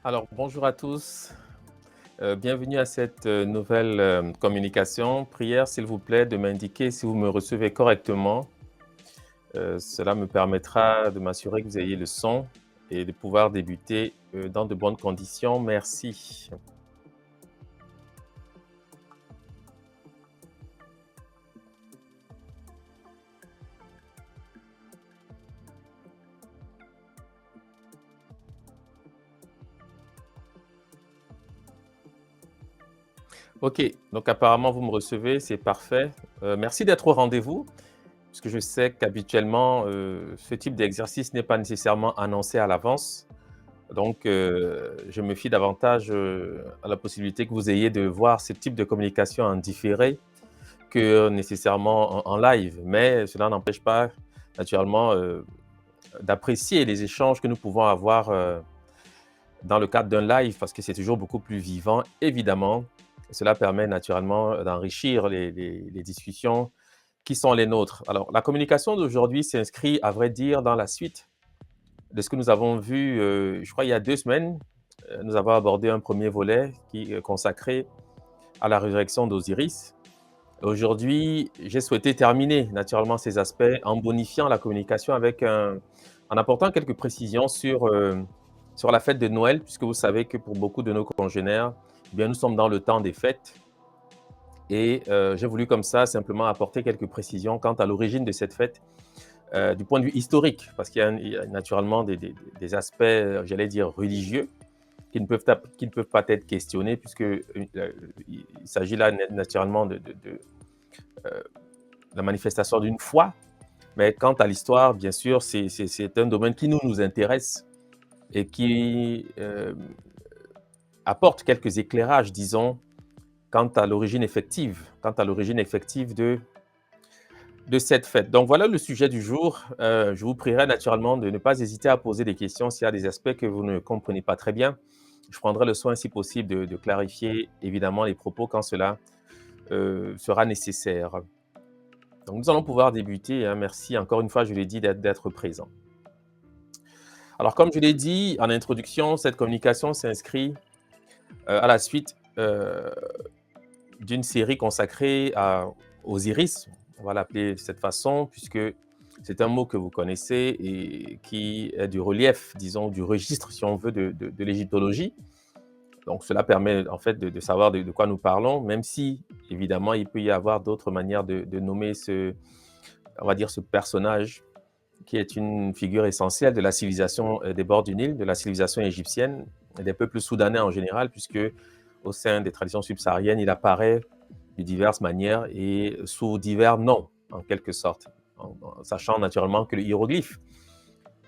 Alors, bonjour à tous. Bienvenue à cette nouvelle communication. Prière, s'il vous plaît, de m'indiquer si vous me recevez correctement. Cela me permettra de m'assurer que vous ayez le son et de pouvoir débuter dans de bonnes conditions. Merci. OK, donc apparemment vous me recevez, c'est parfait. Merci d'être au rendez-vous, puisque je sais qu'habituellement, ce type d'exercice n'est pas nécessairement annoncé à l'avance. Donc, je me fie davantage à la possibilité que vous ayez de voir ce type de communication en différé que nécessairement en live. Mais cela n'empêche pas, naturellement, d'apprécier les échanges que nous pouvons avoir dans le cadre d'un live, parce que c'est toujours beaucoup plus vivant, évidemment. Cela permet naturellement d'enrichir les discussions qui sont les nôtres. Alors, la communication d'aujourd'hui s'inscrit, à vrai dire, dans la suite de ce que nous avons vu, je crois, il y a 2 semaines. Nous avons abordé un premier volet qui est consacré à la résurrection d'Osiris. Aujourd'hui, j'ai souhaité terminer naturellement ces aspects en bonifiant la communication avec en apportant quelques précisions sur la fête de Noël, puisque vous savez que pour beaucoup de nos congénères, eh bien, nous sommes dans le temps des fêtes. Et j'ai voulu comme ça simplement apporter quelques précisions quant à l'origine de cette fête du point de vue historique, parce il y a naturellement des aspects, j'allais dire, religieux, qui ne peuvent pas être questionnés, puisque il s'agit là naturellement de la manifestation d'une foi. Mais quant à l'histoire, bien sûr, c'est un domaine qui nous intéresse et qui apporte quelques éclairages, disons, quant à l'origine effective de cette fête. Donc voilà le sujet du jour. Je vous prierai naturellement de ne pas hésiter à poser des questions s'il y a des aspects que vous ne comprenez pas très bien. Je prendrai le soin, si possible, de clarifier évidemment les propos quand cela sera nécessaire. Donc nous allons pouvoir débuter, hein. Merci encore une fois, je l'ai dit, d'être présent. Alors comme je l'ai dit en introduction, cette communication s'inscrit à la suite d'une série consacrée à Osiris, on va l'appeler de cette façon, puisque c'est un mot que vous connaissez et qui est du relief, disons, du registre, si on veut, de l'égyptologie. Donc cela permet en fait de savoir de quoi nous parlons, même si, évidemment, il peut y avoir d'autres manières de nommer on va dire, ce personnage qui est une figure essentielle de la civilisation des bords du Nil, de la civilisation égyptienne et des peuples soudanais en général, puisque au sein des traditions subsahariennes, il apparaît de diverses manières et sous divers noms, en quelque sorte, en sachant naturellement que le hiéroglyphe,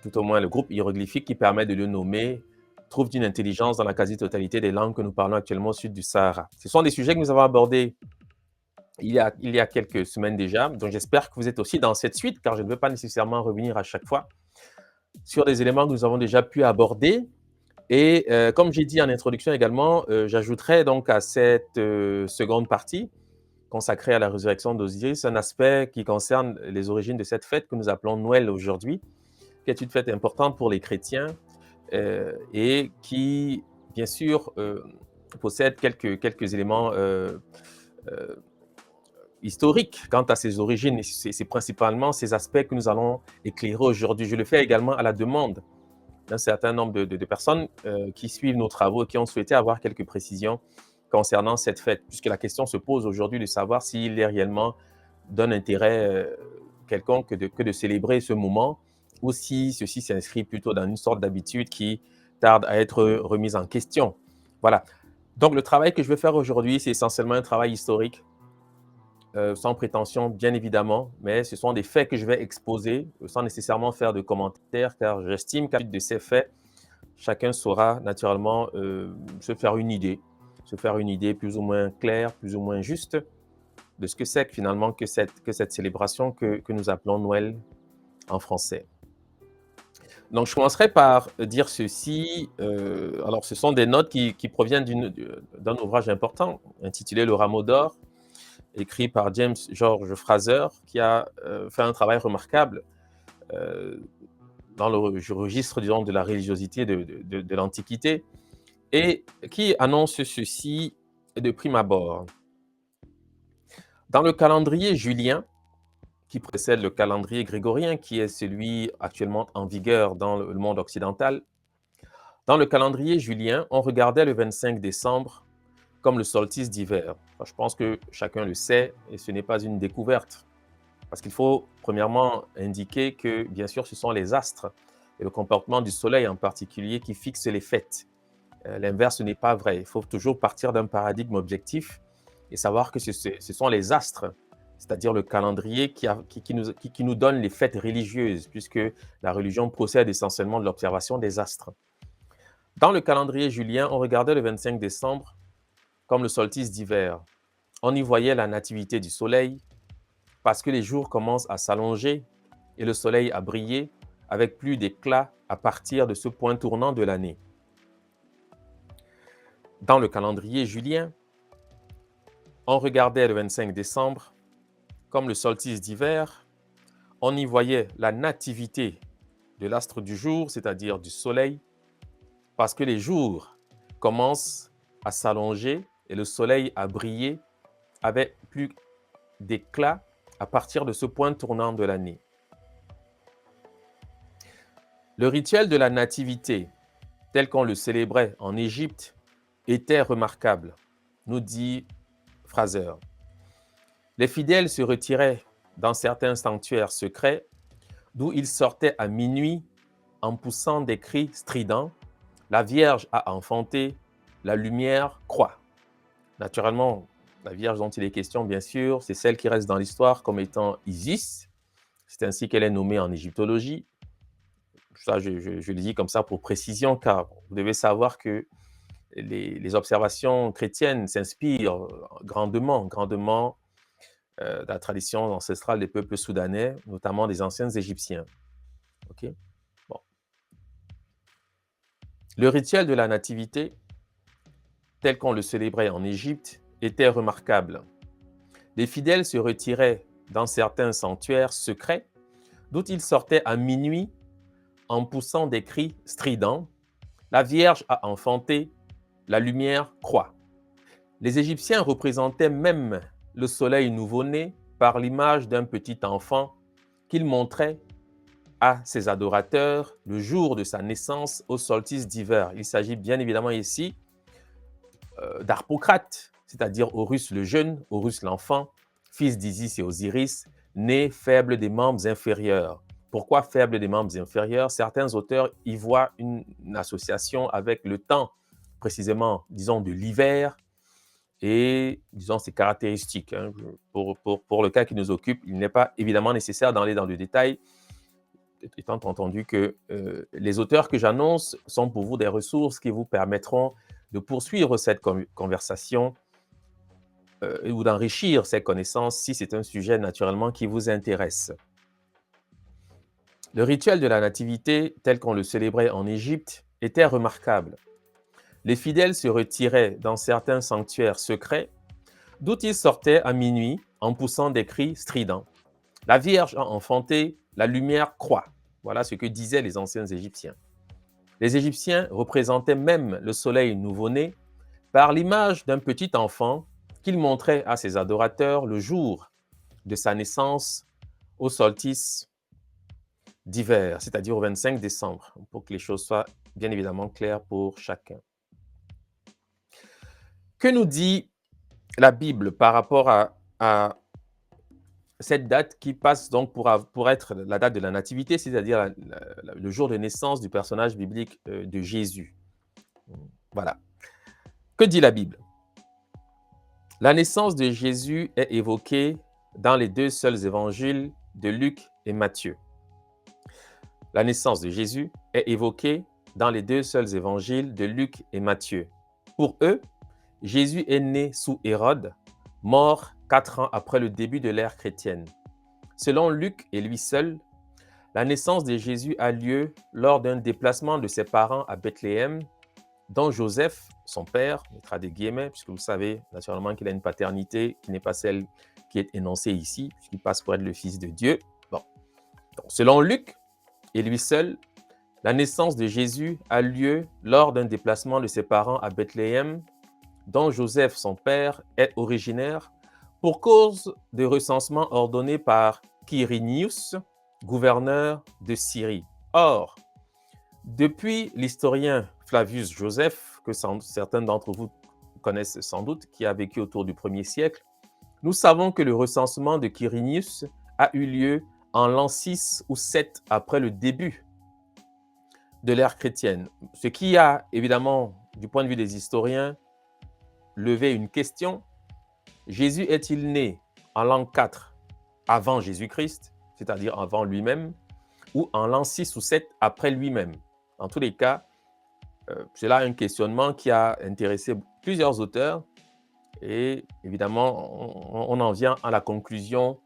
tout au moins le groupe hiéroglyphique qui permet de le nommer, trouve d'une intelligence dans la quasi-totalité des langues que nous parlons actuellement au sud du Sahara. Ce sont des sujets que nous avons abordés il y a quelques semaines déjà, donc j'espère que vous êtes aussi dans cette suite, car je ne veux pas nécessairement revenir à chaque fois sur des éléments que nous avons déjà pu aborder. Et comme j'ai dit en introduction également, j'ajouterai donc à cette seconde partie consacrée à la résurrection d'Osiris un aspect qui concerne les origines de cette fête que nous appelons Noël aujourd'hui, qui est une fête importante pour les chrétiens et qui, bien sûr, possède quelques éléments historique quant à ses origines. C'est principalement ces aspects que nous allons éclairer aujourd'hui. Je le fais également à la demande d'un certain nombre de personnes qui suivent nos travaux et qui ont souhaité avoir quelques précisions concernant cette fête, puisque la question se pose aujourd'hui de savoir s'il est réellement d'un intérêt quelconque que de célébrer ce moment, ou si ceci s'inscrit plutôt dans une sorte d'habitude qui tarde à être remise en question. Voilà. Donc le travail que je vais faire aujourd'hui, c'est essentiellement un travail historique, sans prétention bien évidemment, mais ce sont des faits que je vais exposer sans nécessairement faire de commentaires, car j'estime qu'à la suite de ces faits, chacun saura naturellement se faire une idée plus ou moins claire, plus ou moins juste de ce que c'est finalement que cette célébration que nous appelons Noël en français. Donc, je commencerai par dire ceci. Alors, ce sont des notes qui proviennent d'un ouvrage important intitulé Le Rameau d'or, écrit par James George Fraser, qui a fait un travail remarquable euh, dans le registre, disons, de la religiosité de l'Antiquité, et qui annonce ceci de prime abord. Dans le calendrier julien, qui précède le calendrier grégorien, qui est celui actuellement en vigueur dans le monde occidental, dans le calendrier julien, on regardait le 25 décembre comme le solstice d'hiver. Enfin, je pense que chacun le sait et ce n'est pas une découverte. Parce qu'il faut premièrement indiquer que, bien sûr, ce sont les astres et le comportement du soleil en particulier qui fixent les fêtes. L'inverse n'est pas vrai. Il faut toujours partir d'un paradigme objectif et savoir que ce sont les astres, c'est-à-dire le calendrier qui nous donne les fêtes religieuses, puisque la religion procède essentiellement de l'observation des astres. Dans le calendrier julien, on regardait le 25 décembre comme le solstice d'hiver. On y voyait la nativité du soleil, parce que les jours commencent à s'allonger et le soleil à briller avec plus d'éclat à partir de ce point tournant de l'année. Dans le calendrier julien, on regardait le 25 décembre comme le solstice d'hiver. On y voyait la nativité de l'astre du jour, c'est-à-dire du soleil, parce que les jours commencent à s'allonger et le soleil à briller avec plus d'éclat à partir de ce point tournant de l'année. Le rituel de la nativité, tel qu'on le célébrait en Égypte, était remarquable, nous dit Fraser. Les fidèles se retiraient dans certains sanctuaires secrets, d'où ils sortaient à minuit en poussant des cris stridents. La Vierge a enfanté, la lumière croît. Naturellement, la Vierge dont il est question, bien sûr, c'est celle qui reste dans l'histoire comme étant Isis. C'est ainsi qu'elle est nommée en égyptologie. Ça, je le dis comme ça pour précision, car vous devez savoir que les observations chrétiennes s'inspirent grandement de la tradition ancestrale des peuples soudanais, notamment des anciens Égyptiens. Okay? Bon. Le rituel de la nativité, tel qu'on le célébrait en Égypte, était remarquable. Les fidèles se retiraient dans certains sanctuaires secrets, d'où ils sortaient à minuit en poussant des cris stridents. La Vierge a enfanté, la lumière croît. Les Égyptiens représentaient même le soleil nouveau-né par l'image d'un petit enfant qu'ils montraient à ses adorateurs le jour de sa naissance au solstice d'hiver. Il s'agit bien évidemment ici d'Harpocrate, c'est-à-dire Horus le jeune, Horus l'enfant, fils d'Isis et Osiris, né faible des membres inférieurs. Pourquoi faible des membres inférieurs? Certains auteurs y voient une association avec le temps, précisément, disons, de l'hiver, et, disons, ses caractéristiques. Hein. Pour le cas qui nous occupe, il n'est pas évidemment nécessaire d'aller dans le détail, étant entendu que les auteurs que j'annonce sont pour vous des ressources qui vous permettront de poursuivre cette conversation ou d'enrichir ces connaissances si c'est un sujet naturellement qui vous intéresse. Le rituel de la nativité, tel qu'on le célébrait en Égypte, était remarquable. Les fidèles se retiraient dans certains sanctuaires secrets, d'où ils sortaient à minuit en poussant des cris stridents. La Vierge a enfanté, la lumière croît. Voilà ce que disaient les anciens Égyptiens. Les Égyptiens représentaient même le soleil nouveau-né par l'image d'un petit enfant qu'ils montraient à ses adorateurs le jour de sa naissance au solstice d'hiver, c'est-à-dire au 25 décembre, pour que les choses soient bien évidemment claires pour chacun. Que nous dit la Bible par rapport à cette date qui passe donc pour être la date de la nativité, c'est-à-dire le jour de naissance du personnage biblique de Jésus? Voilà. Que dit la Bible? La naissance de Jésus est évoquée dans les deux seuls évangiles de Luc et Matthieu. La naissance de Jésus est évoquée dans les deux seuls évangiles de Luc et Matthieu. Pour eux, Jésus est né sous Hérode, mort 4 ans après le début de l'ère chrétienne. Selon Luc et lui seul, la naissance de Jésus a lieu lors d'un déplacement de ses parents à Bethléem, dont Joseph, son père, mettra des guillemets, puisque vous savez naturellement qu'il a une paternité qui n'est pas celle qui est énoncée ici, puisqu'il passe pour être le fils de Dieu. Bon. Donc, selon Luc et lui seul, la naissance de Jésus a lieu lors d'un déplacement de ses parents à Bethléem, dont Joseph, son père, est originaire, pour cause de recensement ordonné par Quirinius, gouverneur de Syrie. Or, depuis l'historien Flavius Joseph, que certains d'entre vous connaissent sans doute, qui a vécu autour du 1er siècle, nous savons que le recensement de Quirinius a eu lieu en l'an 6 ou 7 après le début de l'ère chrétienne. Ce qui a, évidemment, du point de vue des historiens, levé une question. Jésus est-il né en l'an 4 avant Jésus-Christ, c'est-à-dire avant lui-même, ou en l'an 6 ou 7 après lui-même? En tous les cas, c'est là un questionnement qui a intéressé plusieurs auteurs et évidemment, on en vient à la conclusion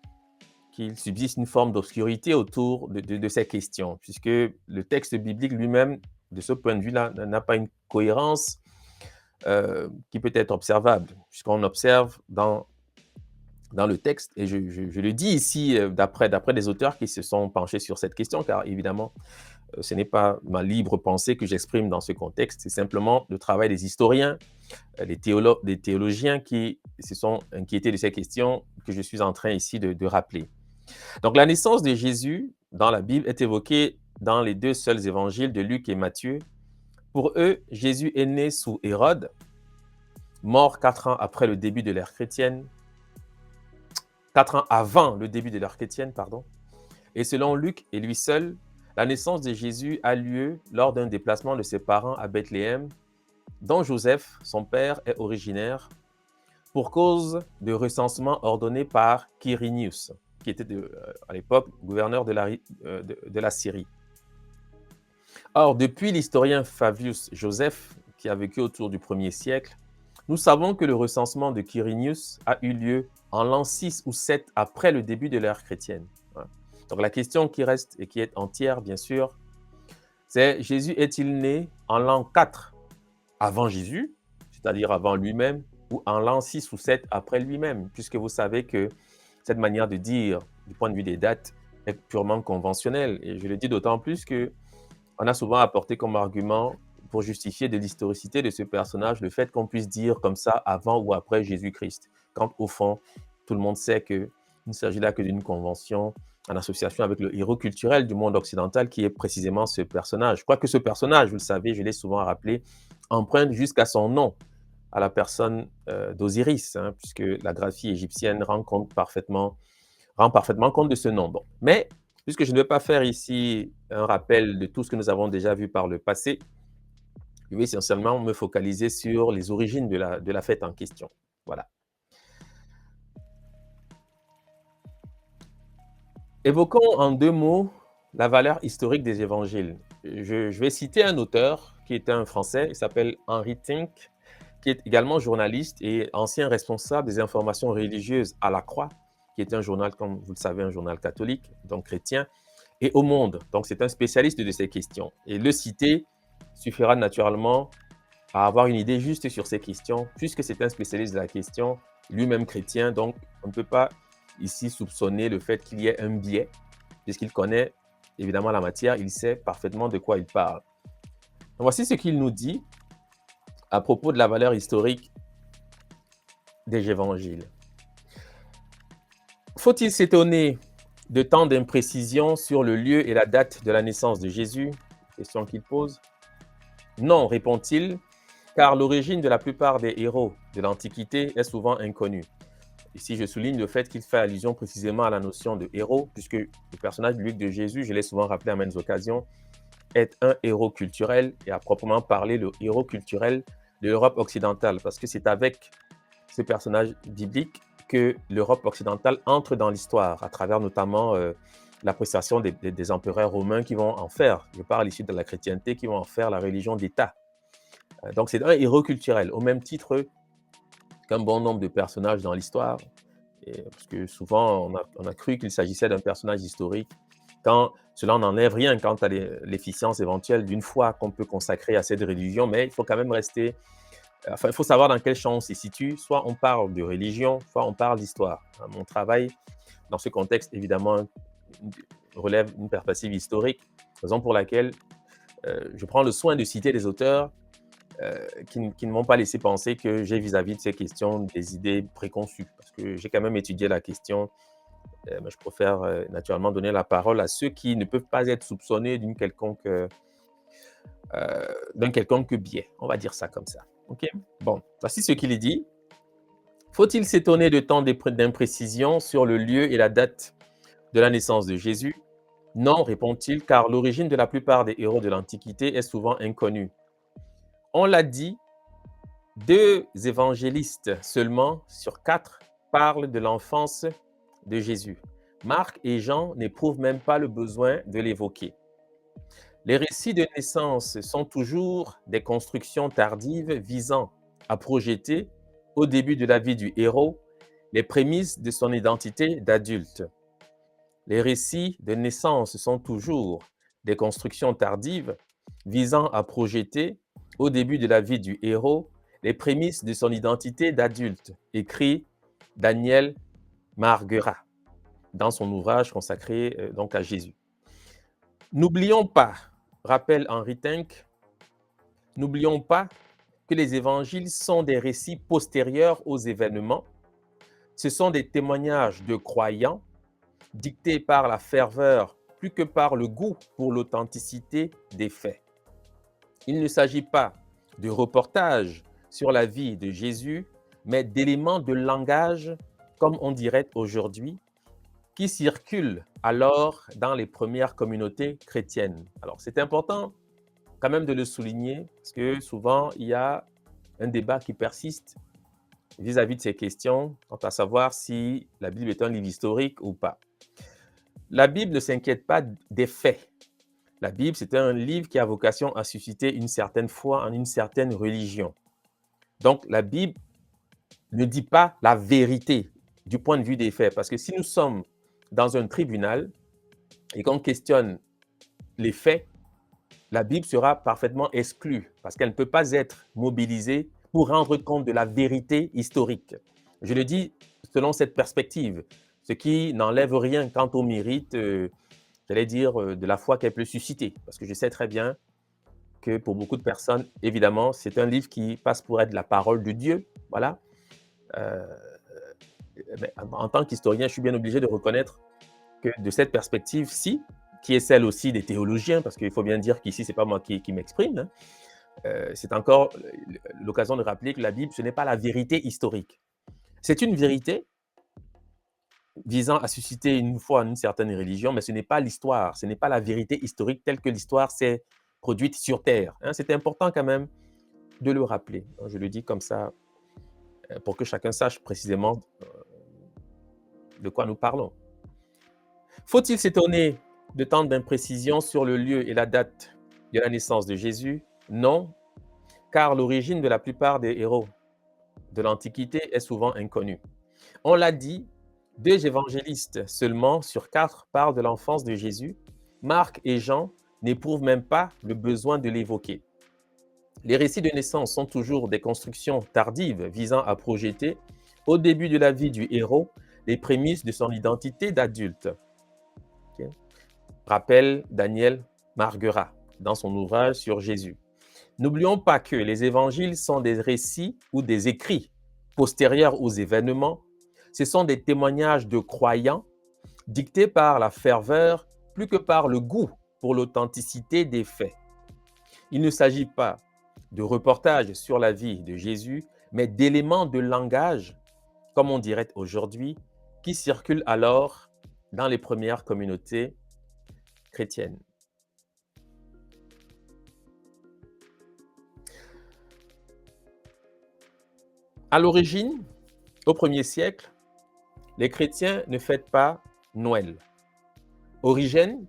qu'il subsiste une forme d'obscurité autour de ces questions, puisque le texte biblique lui-même, de ce point de vue-là, n'a pas une cohérence qui peut être observable, puisqu'on observe dans le texte, et je le dis ici d'après des auteurs qui se sont penchés sur cette question, car évidemment, ce n'est pas ma libre pensée que j'exprime dans ce contexte, c'est simplement le travail des historiens, des théologiens qui se sont inquiétés de ces questions que je suis en train ici de rappeler. Donc la naissance de Jésus dans la Bible est évoquée dans les deux seuls évangiles de Luc et Matthieu. Pour eux, Jésus est né sous Hérode, mort 4 ans après le début de l'ère chrétienne, 4 ans avant le début de l'ère chrétienne, pardon. Et selon Luc et lui seul, la naissance de Jésus a lieu lors d'un déplacement de ses parents à Bethléem, dont Joseph, son père, est originaire, pour cause de recensement ordonné par Quirinius, qui était à l'époque gouverneur de la Syrie. Or, depuis l'historien Flavius Joseph, qui a vécu autour du 1er siècle, nous savons que le recensement de Quirinius a eu lieu en l'an 6 ou 7 après le début de l'ère chrétienne. Donc la question qui reste et qui est entière, bien sûr, c'est Jésus est-il né en l'an 4 avant Jésus, c'est-à-dire avant lui-même, ou en l'an 6 ou 7 après lui-même, puisque vous savez que cette manière de dire, du point de vue des dates, est purement conventionnelle. Et je le dis d'autant plus qu'on a souvent apporté comme argument pour justifier de l'historicité de ce personnage le fait qu'on puisse dire comme ça avant ou après Jésus-Christ, quand au fond, tout le monde sait qu'il ne s'agit là que d'une convention en association avec le héros culturel du monde occidental qui est précisément ce personnage. Je crois que ce personnage, vous le savez, je l'ai souvent rappelé, emprunte jusqu'à son nom à la personne d'Osiris, puisque la graphie égyptienne rend parfaitement compte de ce nom. Bon. Mais, puisque je ne vais pas faire ici un rappel de tout ce que nous avons déjà vu par le passé, je vais essentiellement me focaliser sur les origines de la fête en question. Voilà. Évoquons en 2 mots la valeur historique des évangiles. Je vais citer un auteur qui est un Français, il s'appelle Henri Tink, qui est également journaliste et ancien responsable des informations religieuses à La Croix, qui est un journal, comme vous le savez, un journal catholique, donc chrétien, et Au Monde. Donc c'est un spécialiste de ces questions. Et le citer suffira naturellement à avoir une idée juste sur ces questions, puisque c'est un spécialiste de la question, lui-même chrétien, donc on ne peut pas ici soupçonner le fait qu'il y ait un biais, puisqu'il connaît évidemment la matière, il sait parfaitement de quoi il parle. Donc, voici ce qu'il nous dit à propos de la valeur historique des évangiles. Faut-il s'étonner de tant d'imprécisions sur le lieu et la date de la naissance de Jésus? Question qu'il pose. Non, répond-il, car l'origine de la plupart des héros de l'Antiquité est souvent inconnue. Ici, je souligne le fait qu'il fait allusion précisément à la notion de héros, puisque le personnage biblique de Jésus, je l'ai souvent rappelé à maintes occasions, est un héros culturel, et à proprement parler, le héros culturel de l'Europe occidentale, parce que c'est avec ce personnage biblique que l'Europe occidentale entre dans l'histoire, à travers notamment l'appréciation des empereurs romains qui vont en faire, je parle ici de la chrétienté, qui vont en faire la religion d'État. Donc c'est un héros culturel, au même titre qu'un bon nombre de personnages dans l'histoire, parce que souvent on a cru qu'il s'agissait d'un personnage historique, quand cela n'enlève rien quant à l'efficience éventuelle d'une foi qu'on peut consacrer à cette religion, mais il faut quand même rester, enfin il faut savoir dans quel champ on se situe, soit on parle de religion, soit on parle d'histoire. Mon travail, dans ce contexte, évidemment, relève une perspective historique, raison pour laquelle je prends le soin de citer des auteurs qui ne m'ont pas laissé penser que j'ai vis-à-vis de ces questions des idées préconçues, parce que j'ai quand même étudié la question, mais je préfère naturellement donner la parole à ceux qui ne peuvent pas être soupçonnés d'un quelconque biais, on va dire ça comme ça. Ok. Bon, voici ce qu'il est dit. Faut-il s'étonner de tant d'imprécisions sur le lieu et la date de la naissance de Jésus? Non, répond-il, car l'origine de la plupart des héros de l'Antiquité est souvent inconnue. On l'a dit, 2 évangélistes seulement sur 4 parlent de l'enfance de Jésus. Marc et Jean n'éprouvent même pas le besoin de l'évoquer. Les récits de naissance sont toujours des constructions tardives visant à projeter, au début de la vie du héros, les prémices de son identité d'adulte. Les récits de naissance sont toujours des constructions tardives visant à projeter, au début de la vie du héros, les prémices de son identité d'adulte, écrit Daniel Marguerat dans son ouvrage consacré donc à Jésus. N'oublions pas, rappelle Henri Tenck, n'oublions pas que les évangiles sont des récits postérieurs aux événements. Ce sont des témoignages de croyants dictés par la ferveur plus que par le goût pour l'authenticité des faits. Il ne s'agit pas de reportages sur la vie de Jésus, mais d'éléments de langage, comme on dirait aujourd'hui, qui circulent alors dans les premières communautés chrétiennes. Alors, c'est important quand même de le souligner, parce que souvent, il y a un débat qui persiste vis-à-vis de ces questions, quant à savoir si la Bible est un livre historique ou pas. La Bible ne s'inquiète pas des faits. La Bible, c'est un livre qui a vocation à susciter une certaine foi en une certaine religion. Donc, la Bible ne dit pas la vérité du point de vue des faits, parce que si nous sommes dans un tribunal et qu'on questionne les faits, la Bible sera parfaitement exclue, parce qu'elle ne peut pas être mobilisée pour rendre compte de la vérité historique. Je le dis selon cette perspective, ce qui n'enlève rien quant au mérite, j'allais dire, de la foi qu'elle peut susciter. Parce que je sais très bien que pour beaucoup de personnes, évidemment, c'est un livre qui passe pour être la parole de Dieu. Voilà. Mais en tant qu'historien, je suis bien obligé de reconnaître que de cette perspective-ci, qui est celle aussi des théologiens, parce qu'il faut bien dire qu'ici, ce n'est pas moi qui m'exprime, hein, c'est encore l'occasion de rappeler que la Bible, ce n'est pas la vérité historique. C'est une vérité visant à susciter une foi en une certaine religion, mais ce n'est pas l'histoire, ce n'est pas la vérité historique telle que l'histoire s'est produite sur Terre. Hein. C'est important quand même de le rappeler. Je le dis comme ça pour que chacun sache précisément de quoi nous parlons. Faut-il s'étonner de tant d'imprécisions sur le lieu et la date de la naissance de Jésus? Non, car l'origine de la plupart des héros de l'Antiquité est souvent inconnue. On l'a dit, 2 évangélistes seulement sur 4 parlent de l'enfance de Jésus. Marc et Jean n'éprouvent même pas le besoin de l'évoquer. Les récits de naissance sont toujours des constructions tardives visant à projeter, au début de la vie du héros, les prémices de son identité d'adulte. Okay. Rappelle Daniel Marguerat dans son ouvrage sur Jésus. N'oublions pas que les évangiles sont des récits ou des écrits postérieurs aux événements. Ce sont des témoignages de croyants dictée par la ferveur plus que par le goût pour l'authenticité des faits. Il ne s'agit pas de reportages sur la vie de Jésus, mais d'éléments de langage, comme on dirait aujourd'hui, qui circulent alors dans les premières communautés chrétiennes. À l'origine, au 1er siècle, les chrétiens ne fêtent pas Noël. Origène,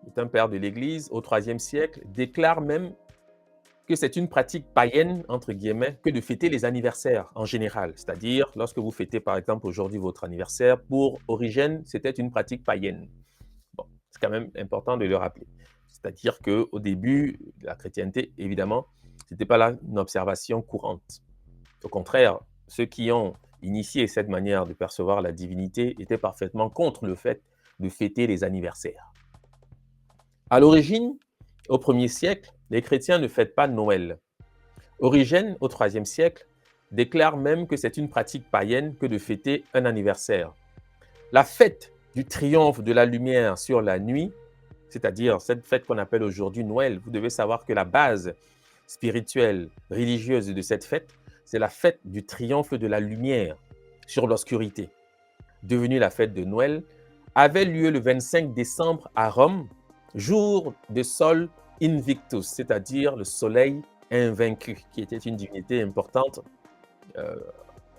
qui est un père de l'Église, au 3e siècle, déclare même que c'est une pratique païenne, entre guillemets, que de fêter les anniversaires en général. C'est-à-dire, lorsque vous fêtez par exemple aujourd'hui votre anniversaire, pour Origène, c'était une pratique païenne. Bon, c'est quand même important de le rappeler. C'est-à-dire qu'au début de la chrétienté, évidemment, ce n'était pas là une observation courante. Au contraire, ceux qui ont initié cette manière de percevoir la divinité étaient parfaitement contre le fait de fêter les anniversaires. À l'origine, au 1er siècle, les chrétiens ne fêtent pas Noël. Origène, au 3e siècle, déclare même que c'est une pratique païenne que de fêter un anniversaire. La fête du triomphe de la lumière sur la nuit, c'est-à-dire cette fête qu'on appelle aujourd'hui Noël, vous devez savoir que la base spirituelle, religieuse de cette fête, c'est la fête du triomphe de la lumière sur l'obscurité, devenue la fête de Noël, avait lieu le 25 décembre à Rome, jour de Sol Invictus, c'est-à-dire le soleil invaincu, qui était une divinité importante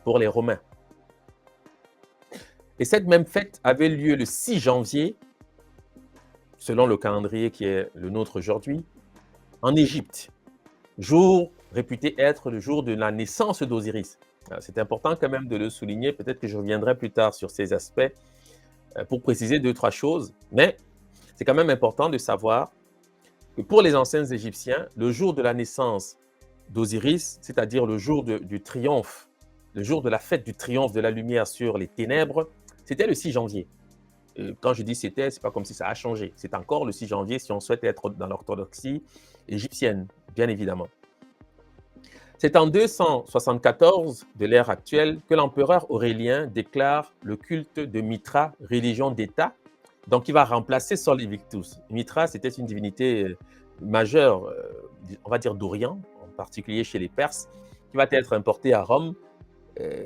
pour les Romains. Et cette même fête avait lieu le 6 janvier, selon le calendrier qui est le nôtre aujourd'hui, en Égypte, jour réputé être le jour de la naissance d'Osiris. C'est important quand même de le souligner, peut-être que je reviendrai plus tard sur ces aspects pour préciser 2-3 choses, mais c'est quand même important de savoir que pour les anciens Égyptiens, le jour de la naissance d'Osiris, c'est-à-dire le jour du triomphe, le jour de la fête du triomphe de la lumière sur les ténèbres, c'était le 6 janvier. Quand je dis c'était, ce n'est pas comme si ça a changé. C'est encore le 6 janvier si on souhaite être dans l'orthodoxie égyptienne, bien évidemment. C'est en 274 de l'ère actuelle que l'empereur Aurélien déclare le culte de Mithra, religion d'État, donc il va remplacer Sol Invictus. Mithra, c'était une divinité majeure, on va dire d'Orient, en particulier chez les Perses, qui va être importée à Rome,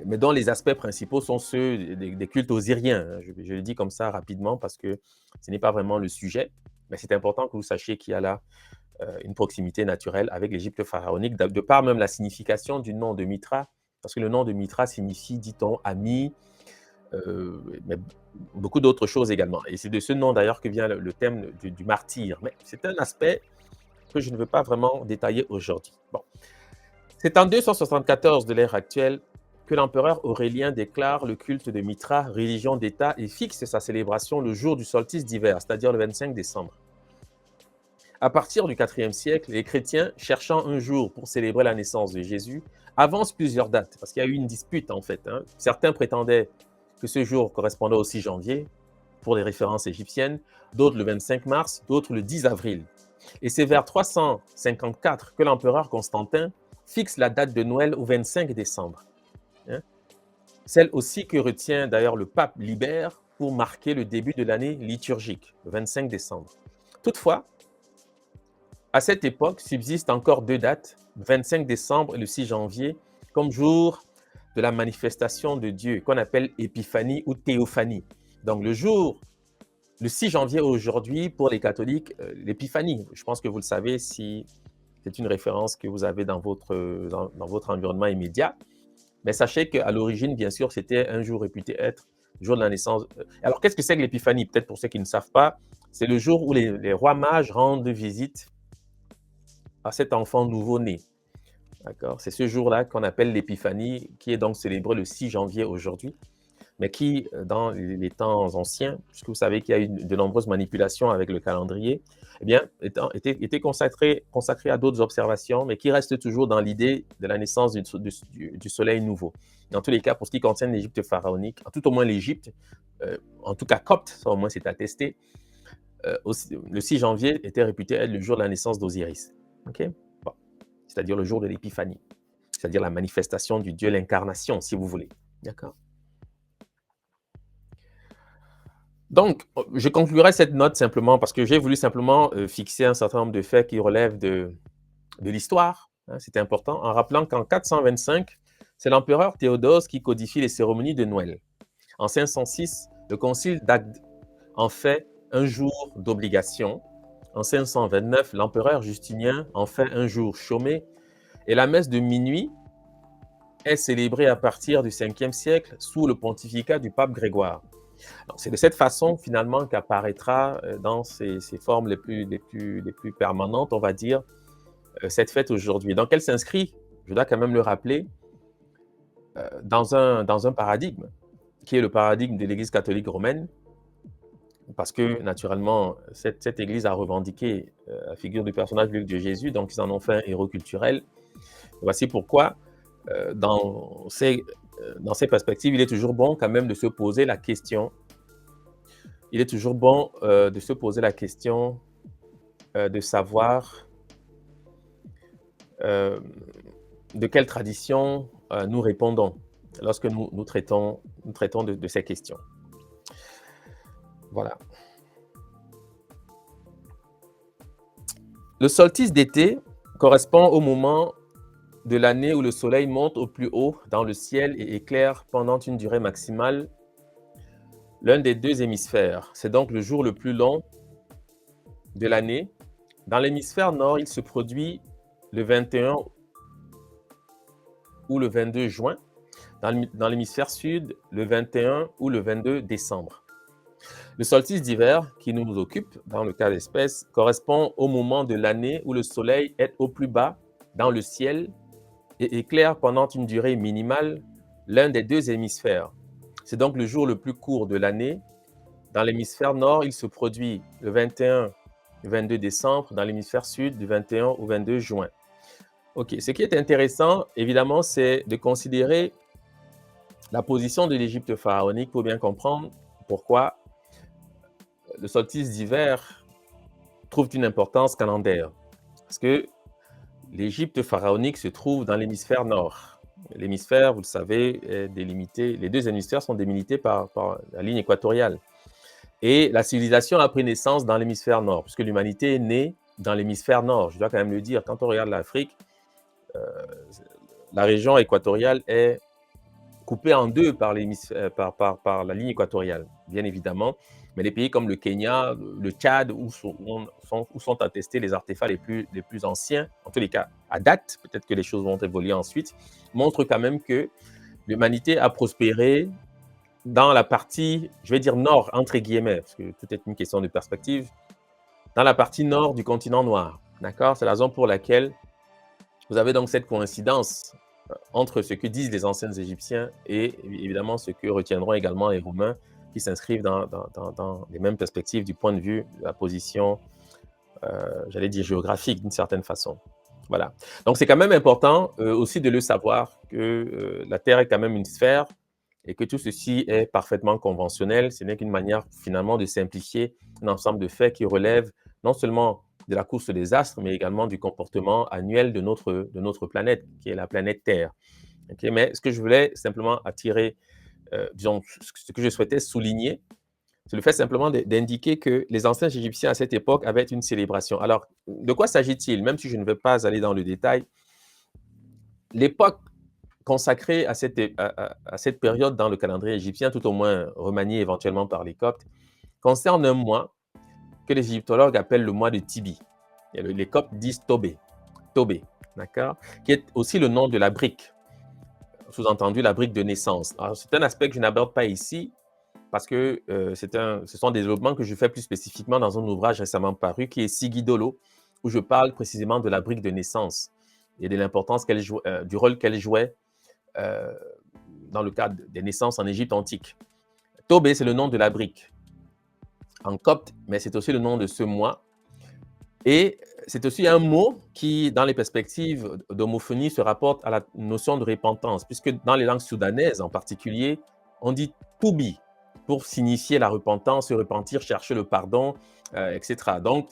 mais dont les aspects principaux sont ceux des cultes osiriens. Je le dis comme ça rapidement parce que ce n'est pas vraiment le sujet, mais c'est important que vous sachiez qu'il y a là une proximité naturelle avec l'Égypte pharaonique, de par même la signification du nom de Mithra, parce que le nom de Mithra signifie, dit-on, ami, mais beaucoup d'autres choses également. Et c'est de ce nom d'ailleurs que vient le thème du martyr. Mais c'est un aspect que je ne veux pas vraiment détailler aujourd'hui. Bon. C'est en 274 de l'ère actuelle que l'empereur Aurélien déclare le culte de Mithra, religion d'État, et fixe sa célébration le jour du solstice d'hiver, c'est-à-dire le 25 décembre. À partir du IVe siècle, les chrétiens, cherchant un jour pour célébrer la naissance de Jésus, avancent plusieurs dates, parce qu'il y a eu une dispute en fait. Certains prétendaient que ce jour correspondait au 6 janvier, pour les références égyptiennes, d'autres le 25 mars, d'autres le 10 avril. Et c'est vers 354 que l'empereur Constantin fixe la date de Noël au 25 décembre. Celle aussi que retient d'ailleurs le pape Libère pour marquer le début de l'année liturgique, le 25 décembre. Toutefois, à cette époque, subsistent encore 2 dates, le 25 décembre et le 6 janvier, comme jour de la manifestation de Dieu, qu'on appelle Épiphanie ou Théophanie. Donc le 6 janvier aujourd'hui, pour les catholiques, l'Épiphanie. Je pense que vous le savez si c'est une référence que vous avez dans votre environnement immédiat. Mais sachez qu'à l'origine, bien sûr, c'était un jour réputé être le jour de la naissance. Alors, qu'est-ce que c'est que l'Épiphanie? Peut-être pour ceux qui ne savent pas, c'est le jour où les rois mages rendent visite à cet enfant nouveau-né. D'accord? C'est ce jour-là qu'on appelle l'Épiphanie, qui est donc célébré le 6 janvier aujourd'hui, mais qui, dans les temps anciens, puisque vous savez qu'il y a eu de nombreuses manipulations avec le calendrier, eh bien, était consacré à d'autres observations, mais qui reste toujours dans l'idée de la naissance du soleil nouveau. Dans tous les cas, pour ce qui concerne l'Égypte pharaonique, tout au moins l'Égypte, en tout cas copte, ça au moins c'est attesté, le 6 janvier était réputé être le jour de la naissance d'Osiris. Okay? Bon. C'est-à-dire le jour de l'épiphanie, c'est-à-dire la manifestation du Dieu, l'incarnation, si vous voulez. D'accord? Donc, je conclurai cette note simplement parce que j'ai voulu simplement fixer un certain nombre de faits qui relèvent de l'histoire, hein, c'était important, en rappelant qu'en 425, c'est l'empereur Théodose qui codifie les cérémonies de Noël. En 506, le concile d'Agde en fait un jour d'obligation. En 529, l'empereur Justinien en fait un jour chômé. Et la messe de minuit est célébrée à partir du 5e siècle sous le pontificat du pape Grégoire. C'est de cette façon, finalement, qu'apparaîtra dans ses formes les plus permanentes, on va dire, cette fête aujourd'hui. Donc, elle s'inscrit, je dois quand même le rappeler, dans un paradigme, qui est le paradigme de l'Église catholique romaine, parce que, naturellement, cette Église a revendiqué la figure du personnage biblique de Jésus, donc ils en ont fait un héros culturel. Voici pourquoi, dans ces perspectives, il est toujours bon quand même de se poser la question. Il est toujours bon de se poser la question de savoir euh, de quelle tradition nous répondons lorsque nous traitons de ces questions. Voilà. Le solstice d'été correspond au moment de l'année où le soleil monte au plus haut dans le ciel et éclaire pendant une durée maximale l'un des deux hémisphères. C'est donc le jour le plus long de l'année. Dans l'hémisphère nord, il se produit le 21 ou le 22 juin. Dans l'hémisphère sud, le 21 ou le 22 décembre. Le solstice d'hiver, qui nous occupe dans le cas d'espèce, correspond au moment de l'année où le soleil est au plus bas dans le ciel et éclaire pendant une durée minimale l'un des deux hémisphères. C'est donc le jour le plus court de l'année. Dans l'hémisphère nord, il se produit le 21 et 22 décembre, dans l'hémisphère sud, du 21 au 22 juin. Ok, ce qui est intéressant, évidemment, c'est de considérer la position de l'Égypte pharaonique pour bien comprendre pourquoi le solstice d'hiver trouve une importance calendaire. Parce que l'Égypte pharaonique se trouve dans l'hémisphère nord. L'hémisphère, vous le savez, est délimité, les deux hémisphères sont délimités par la ligne équatoriale. Et la civilisation a pris naissance dans l'hémisphère nord, puisque l'humanité est née dans l'hémisphère nord. Je dois quand même le dire, quand on regarde l'Afrique, la région équatoriale est coupée en deux par la ligne équatoriale, bien évidemment. Mais les pays comme le Kenya, le Tchad, où sont attestés les artefacts les plus anciens, en tous les cas à date, peut-être que les choses vont évoluer ensuite, montrent quand même que l'humanité a prospéré dans la partie, je vais dire nord, entre guillemets, parce que tout est une question de perspective, dans la partie nord du continent noir. D'accord? C'est la raison pour laquelle vous avez donc cette coïncidence entre ce que disent les anciens Égyptiens et évidemment ce que retiendront également les Romains qui s'inscrivent dans les mêmes perspectives du point de vue de la position, j'allais dire géographique d'une certaine façon. Voilà. Donc c'est quand même important aussi de le savoir que la Terre est quand même une sphère et que tout ceci est parfaitement conventionnel. Ce n'est qu'une manière finalement de simplifier un ensemble de faits qui relèvent non seulement de la course des astres, mais également du comportement annuel de notre planète, qui est la planète Terre. Okay? Mais ce que je voulais simplement attirer, disons, ce que je souhaitais souligner, c'est le fait simplement d'indiquer que les anciens Égyptiens à cette époque avaient une célébration. Alors, de quoi s'agit-il? Même si je ne vais pas aller dans le détail, l'époque consacrée à cette période dans le calendrier égyptien, tout au moins remaniée éventuellement par les Coptes, concerne un mois que les égyptologues appellent le mois de Tibi. Et les Coptes disent Tobé, d'accord, qui est aussi le nom de la brique, sous-entendu la brique de naissance. C'est un aspect que je n'aborde pas ici parce que ce sont des développements que je fais plus spécifiquement dans un ouvrage récemment paru qui est Sigidolo, où je parle précisément de la brique de naissance et de l'importance du rôle qu'elle jouait dans le cadre des naissances en Égypte antique. Tobé, c'est le nom de la brique en copte, mais c'est aussi le nom de ce mois. Et c'est aussi un mot qui, dans les perspectives d'homophonie, se rapporte à la notion de repentance, puisque dans les langues soudanaises en particulier, on dit toubi pour signifier la repentance, se repentir, chercher le pardon, etc. Donc,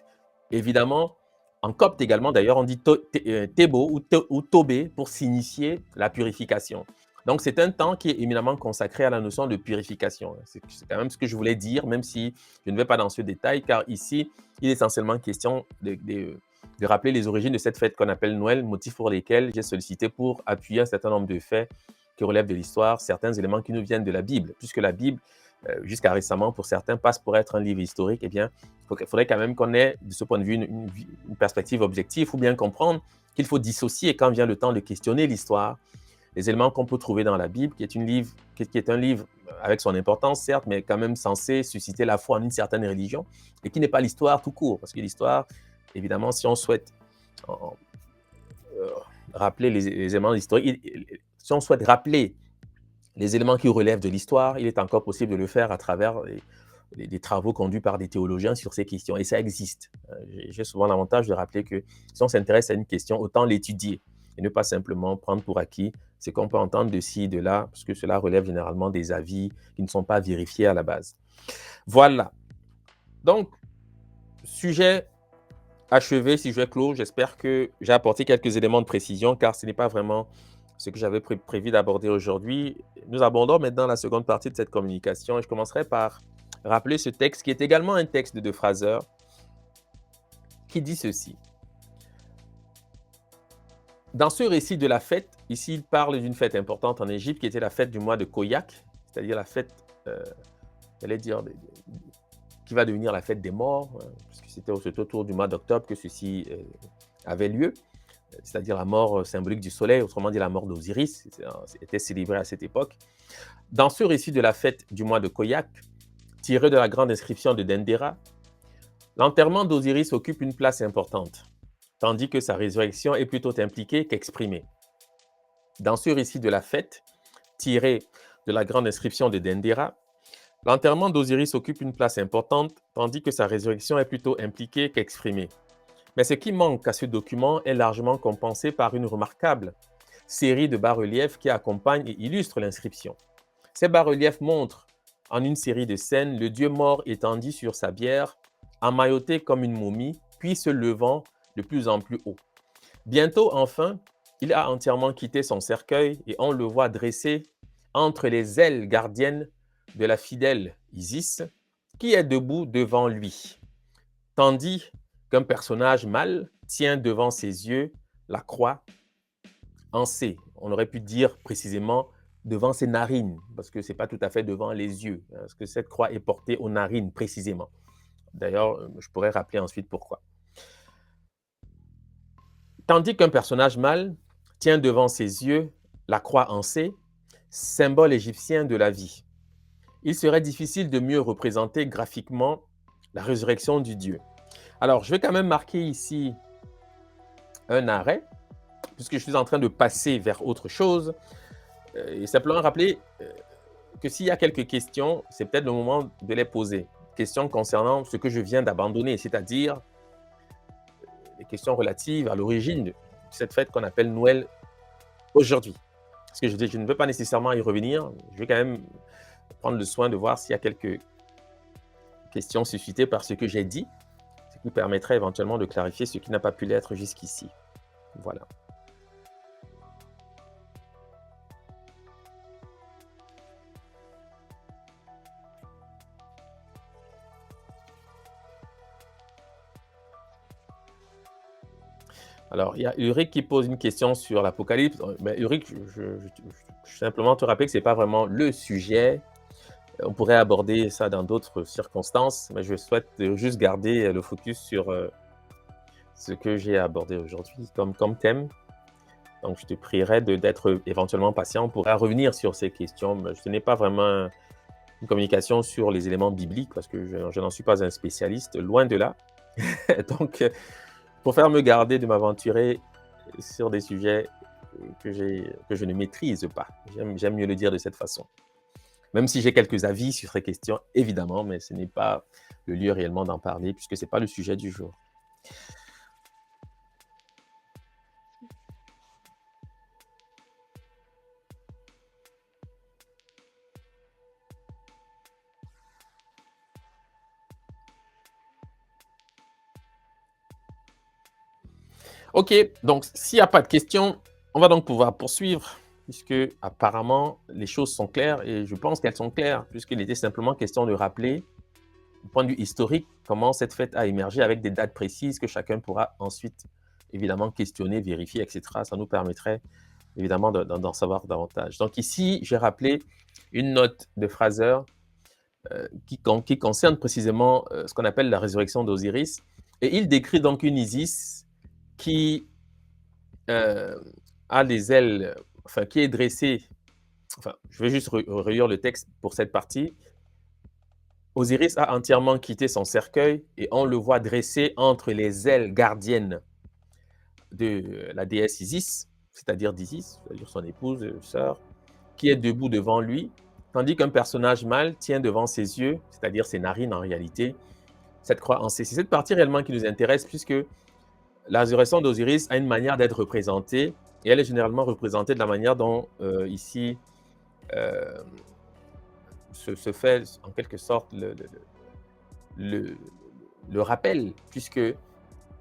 évidemment, en copte également, d'ailleurs, on dit tebo ou tobé pour signifier la purification. Donc, c'est un temps qui est éminemment consacré à la notion de purification. C'est quand même ce que je voulais dire, même si je ne vais pas dans ce détail, car ici, il est essentiellement question de rappeler les origines de cette fête qu'on appelle Noël, motif pour lesquels j'ai sollicité pour appuyer un certain nombre de faits qui relèvent de l'histoire, certains éléments qui nous viennent de la Bible, puisque la Bible, jusqu'à récemment, pour certains, passe pour être un livre historique. Eh bien, il faudrait quand même qu'on ait, de ce point de vue, une perspective objective, ou bien comprendre qu'il faut dissocier, quand vient le temps de questionner l'histoire, les éléments qu'on peut trouver dans la Bible, qui est un livre avec son importance, certes, mais quand même censé susciter la foi en une certaine religion, et qui n'est pas l'histoire tout court, parce que l'histoire, évidemment, si on souhaite rappeler les éléments historiques, si on souhaite rappeler les éléments qui relèvent de l'histoire, il est encore possible de le faire à travers des travaux conduits par des théologiens sur ces questions, et ça existe. J'ai souvent l'avantage de rappeler que si on s'intéresse à une question, autant l'étudier, et ne pas simplement prendre pour acquis ce qu'on peut entendre de ci, de là, parce que cela relève généralement des avis qui ne sont pas vérifiés à la base. Voilà. Donc, sujet achevé, sujet clos. J'espère que j'ai apporté quelques éléments de précision, car ce n'est pas vraiment ce que j'avais prévu d'aborder aujourd'hui. Nous abordons maintenant la seconde partie de cette communication, et je commencerai par rappeler ce texte, qui est également un texte de Fraser, qui dit ceci. Dans ce récit de la fête, ici, il parle d'une fête importante en Égypte, qui était la fête du mois de Koyak, c'est-à-dire la fête, j'allais dire, qui va devenir la fête des morts, puisque c'était autour du mois d'octobre que ceci avait lieu, c'est-à-dire la mort symbolique du soleil, autrement dit la mort d'Osiris, était célébrée à cette époque. Dans ce récit de la fête du mois de Koyak, tiré de la grande inscription de Dendera, l'enterrement d'Osiris occupe une place importante, tandis que sa résurrection est plutôt impliquée qu'exprimée. Dans ce récit de la fête, tiré de la grande inscription de Dendera, l'enterrement d'Osiris occupe une place importante, tandis que sa résurrection est plutôt impliquée qu'exprimée. Mais ce qui manque à ce document est largement compensé par une remarquable série de bas-reliefs qui accompagnent et illustrent l'inscription. Ces bas-reliefs montrent, en une série de scènes, le Dieu mort étendu sur sa bière, emmailloté comme une momie, puis se levant de plus en plus haut. Bientôt, enfin, il a entièrement quitté son cercueil et on le voit dressé entre les ailes gardiennes de la fidèle Isis, qui est debout devant lui, tandis qu'un personnage mâle tient devant ses yeux la croix en C. On aurait pu dire précisément devant ses narines, parce que ce n'est pas tout à fait devant les yeux, parce que cette croix est portée aux narines précisément. D'ailleurs, je pourrais rappeler ensuite pourquoi. Tandis qu'un personnage mâle tient devant ses yeux la croix en C, symbole égyptien de la vie. Il serait difficile de mieux représenter graphiquement la résurrection du Dieu. Alors, je vais quand même marquer ici un arrêt, puisque je suis en train de passer vers autre chose, et simplement rappeler que s'il y a quelques questions, c'est peut-être le moment de les poser. Questions concernant ce que je viens d'abandonner, c'est-à-dire les questions relatives à l'origine de cette fête qu'on appelle Noël aujourd'hui. Parce que je ne veux pas nécessairement y revenir, je vais quand même prendre le soin de voir s'il y a quelques questions suscitées par ce que j'ai dit, ce qui permettrait éventuellement de clarifier ce qui n'a pas pu l'être jusqu'ici. Voilà. Alors, il y a Ulrich qui pose une question sur l'Apocalypse. Mais Ulrich, je simplement te rappeler que ce n'est pas vraiment le sujet. On pourrait aborder ça dans d'autres circonstances, mais je souhaite juste garder le focus sur ce que j'ai abordé aujourd'hui comme thème. Donc, je te prierai d'être éventuellement patient. On pourra revenir sur ces questions. Mais ce n'est pas vraiment une communication sur les éléments bibliques, parce que je n'en suis pas un spécialiste, loin de là. Donc, pour faire me garder de m'aventurer sur des sujets que je ne maîtrise pas. J'aime mieux le dire de cette façon. Même si j'ai quelques avis sur ces questions, évidemment, mais ce n'est pas le lieu réellement d'en parler, puisque ce n'est pas le sujet du jour. Ok, donc s'il n'y a pas de questions, on va donc pouvoir poursuivre puisque apparemment les choses sont claires et je pense qu'elles sont claires, puisqu'il était simplement question de rappeler, du point de vue historique, comment cette fête a émergé avec des dates précises que chacun pourra ensuite évidemment questionner, vérifier, etc. Ça nous permettrait évidemment d'en savoir davantage. Donc ici, j'ai rappelé une note de Fraser qui concerne précisément ce qu'on appelle la résurrection d'Osiris. Et il décrit donc une Isis qui a des ailes, enfin, qui est dressée. Enfin, je vais juste relire le texte pour cette partie. Osiris a entièrement quitté son cercueil et on le voit dressé entre les ailes gardiennes de la déesse Isis, c'est-à-dire d'Isis, c'est-à-dire son épouse, sœur, qui est debout devant lui, tandis qu'un personnage mâle tient devant ses yeux, c'est-à-dire ses narines en réalité, cette croix en C. C'est cette partie réellement qui nous intéresse puisque la résurrection d'Osiris a une manière d'être représentée et elle est généralement représentée de la manière dont ici se fait en quelque sorte le rappel, puisque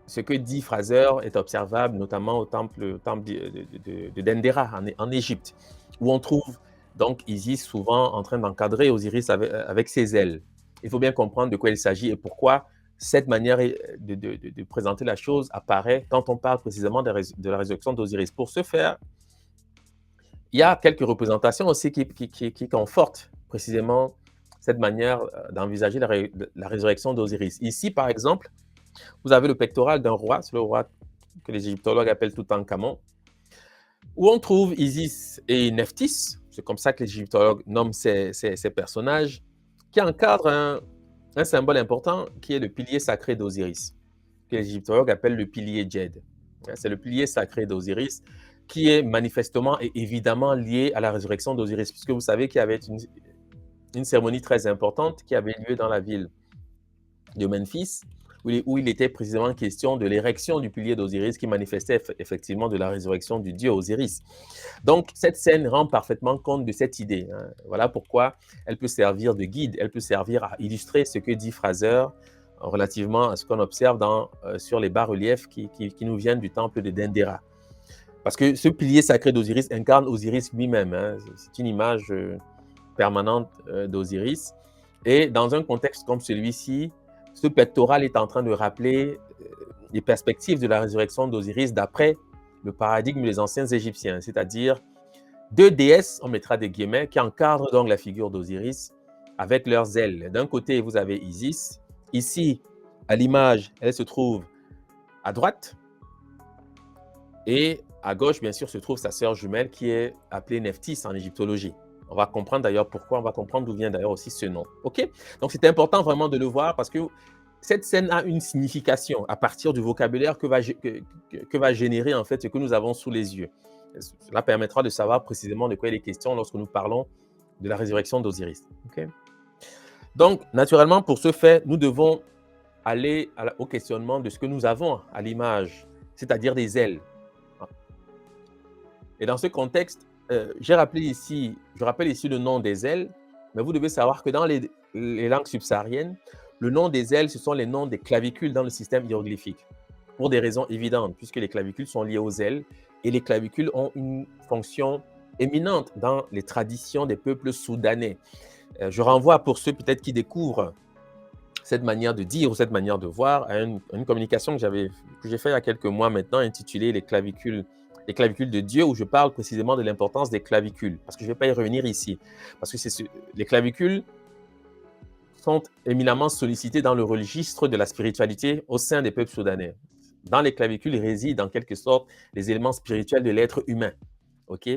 ce que dit Fraser est observable notamment au temple de Dendera en Égypte, où on trouve donc Isis souvent en train d'encadrer Osiris avec ses ailes. Il faut bien comprendre de quoi il s'agit et pourquoi cette manière de présenter la chose apparaît quand on parle précisément de la résurrection d'Osiris. Pour ce faire, il y a quelques représentations aussi qui confortent précisément cette manière d'envisager la résurrection d'Osiris. Ici, par exemple, vous avez le pectoral d'un roi, c'est le roi que les égyptologues appellent Toutankhamon, où on trouve Isis et Nephthys, c'est comme ça que les égyptologues nomment ces personnages, qui encadrent un symbole important qui est le pilier sacré d'Osiris, que les égyptologues appellent le pilier Djed. C'est le pilier sacré d'Osiris qui est manifestement et évidemment lié à la résurrection d'Osiris, puisque vous savez qu'il y avait une cérémonie très importante qui avait lieu dans la ville de Memphis, où il était précisément question de l'érection du pilier d'Osiris qui manifestait effectivement de la résurrection du dieu Osiris. Donc, cette scène rend parfaitement compte de cette idée. Voilà pourquoi elle peut servir de guide, elle peut servir à illustrer ce que dit Fraser relativement à ce qu'on observe sur les bas-reliefs qui nous viennent du temple de Dendera. Parce que ce pilier sacré d'Osiris incarne Osiris lui-même. C'est une image permanente d'Osiris. Et dans un contexte comme celui-ci, ce pectoral est en train de rappeler les perspectives de la résurrection d'Osiris d'après le paradigme des anciens Égyptiens, c'est-à-dire deux déesses, on mettra des guillemets, qui encadrent donc la figure d'Osiris avec leurs ailes. D'un côté, vous avez Isis. Ici, à l'image, elle se trouve à droite. Et à gauche, bien sûr, se trouve sa sœur jumelle qui est appelée Nephthys en égyptologie. On va comprendre d'ailleurs pourquoi, on va comprendre d'où vient d'ailleurs aussi ce nom. OK? Donc, c'est important vraiment de le voir parce que cette scène a une signification à partir du vocabulaire que va générer en fait ce que nous avons sous les yeux. Cela permettra de savoir précisément de quoi il est question lorsque nous parlons de la résurrection d'Osiris. OK? Donc, naturellement, pour ce fait, nous devons aller au questionnement de ce que nous avons à l'image, c'est-à-dire des ailes. Et dans ce contexte, je rappelle ici le nom des ailes, mais vous devez savoir que dans les langues subsahariennes, le nom des ailes, ce sont les noms des clavicules dans le système hiéroglyphique, pour des raisons évidentes, puisque les clavicules sont liées aux ailes, et les clavicules ont une fonction éminente dans les traditions des peuples soudanais. Je renvoie pour ceux peut-être qui découvrent cette manière de dire ou cette manière de voir à une communication que j'ai faite il y a quelques mois maintenant, intitulée les clavicules de Dieu, où je parle précisément de l'importance des clavicules, parce que je ne vais pas y revenir ici, parce que les clavicules sont éminemment sollicités dans le registre de la spiritualité au sein des peuples soudanais. Dans les clavicules résident en quelque sorte les éléments spirituels de l'être humain. OK?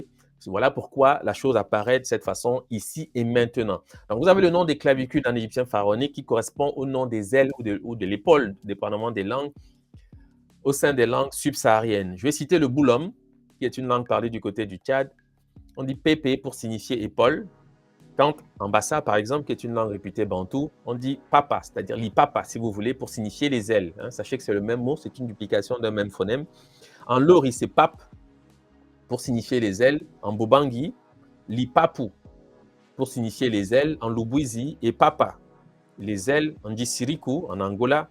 Voilà pourquoi la chose apparaît de cette façon ici et maintenant. Donc, vous avez le nom des clavicules en égyptien pharaonique qui correspond au nom des ailes ou de l'épaule, dépendamment des langues, au sein des langues subsahariennes. Je vais citer le boulom, qui est une langue parlée du côté du Tchad. On dit pépé pour signifier épaule. Quand en Bassa, par exemple, qui est une langue réputée bantou, on dit papa, c'est-à-dire lipapa, si vous voulez, pour signifier les ailes. Sachez que c'est le même mot, c'est une duplication d'un même phonème. En lori, c'est pape, pour signifier les ailes. En Bobangui, lipapu, pour signifier les ailes. En Lubwizi, et papa, les ailes. On dit siriku, en Angola.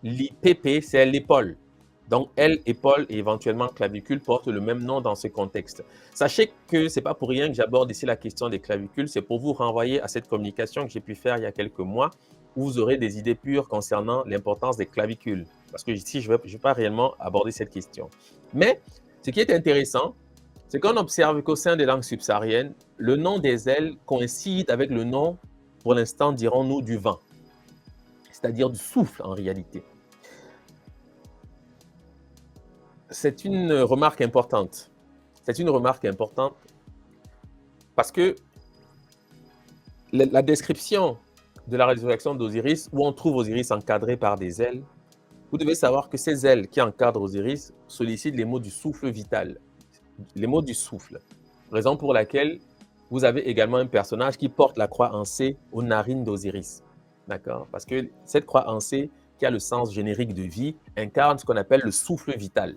Lipepe, c'est l'épaule. Donc, aile, épaule et éventuellement clavicule portent le même nom dans ce contexte. Sachez que ce n'est pas pour rien que j'aborde ici la question des clavicules, c'est pour vous renvoyer à cette communication que j'ai pu faire il y a quelques mois, où vous aurez des idées pures concernant l'importance des clavicules. Parce que ici, je ne vais pas réellement aborder cette question. Mais ce qui est intéressant, c'est qu'on observe qu'au sein des langues subsahariennes, le nom des ailes coïncide avec le nom, pour l'instant, dirons-nous, du vent, c'est-à-dire du souffle en réalité. C'est une remarque importante. C'est une remarque importante parce que la description de la résurrection d'Osiris, où on trouve Osiris encadré par des ailes, vous devez savoir que ces ailes qui encadrent Osiris sollicitent les mots du souffle vital, les mots du souffle. Raison pour laquelle vous avez également un personnage qui porte la croix en C aux narines d'Osiris. D'accord? Parce que cette croix en C, qui a le sens générique de vie, incarne ce qu'on appelle le souffle vital.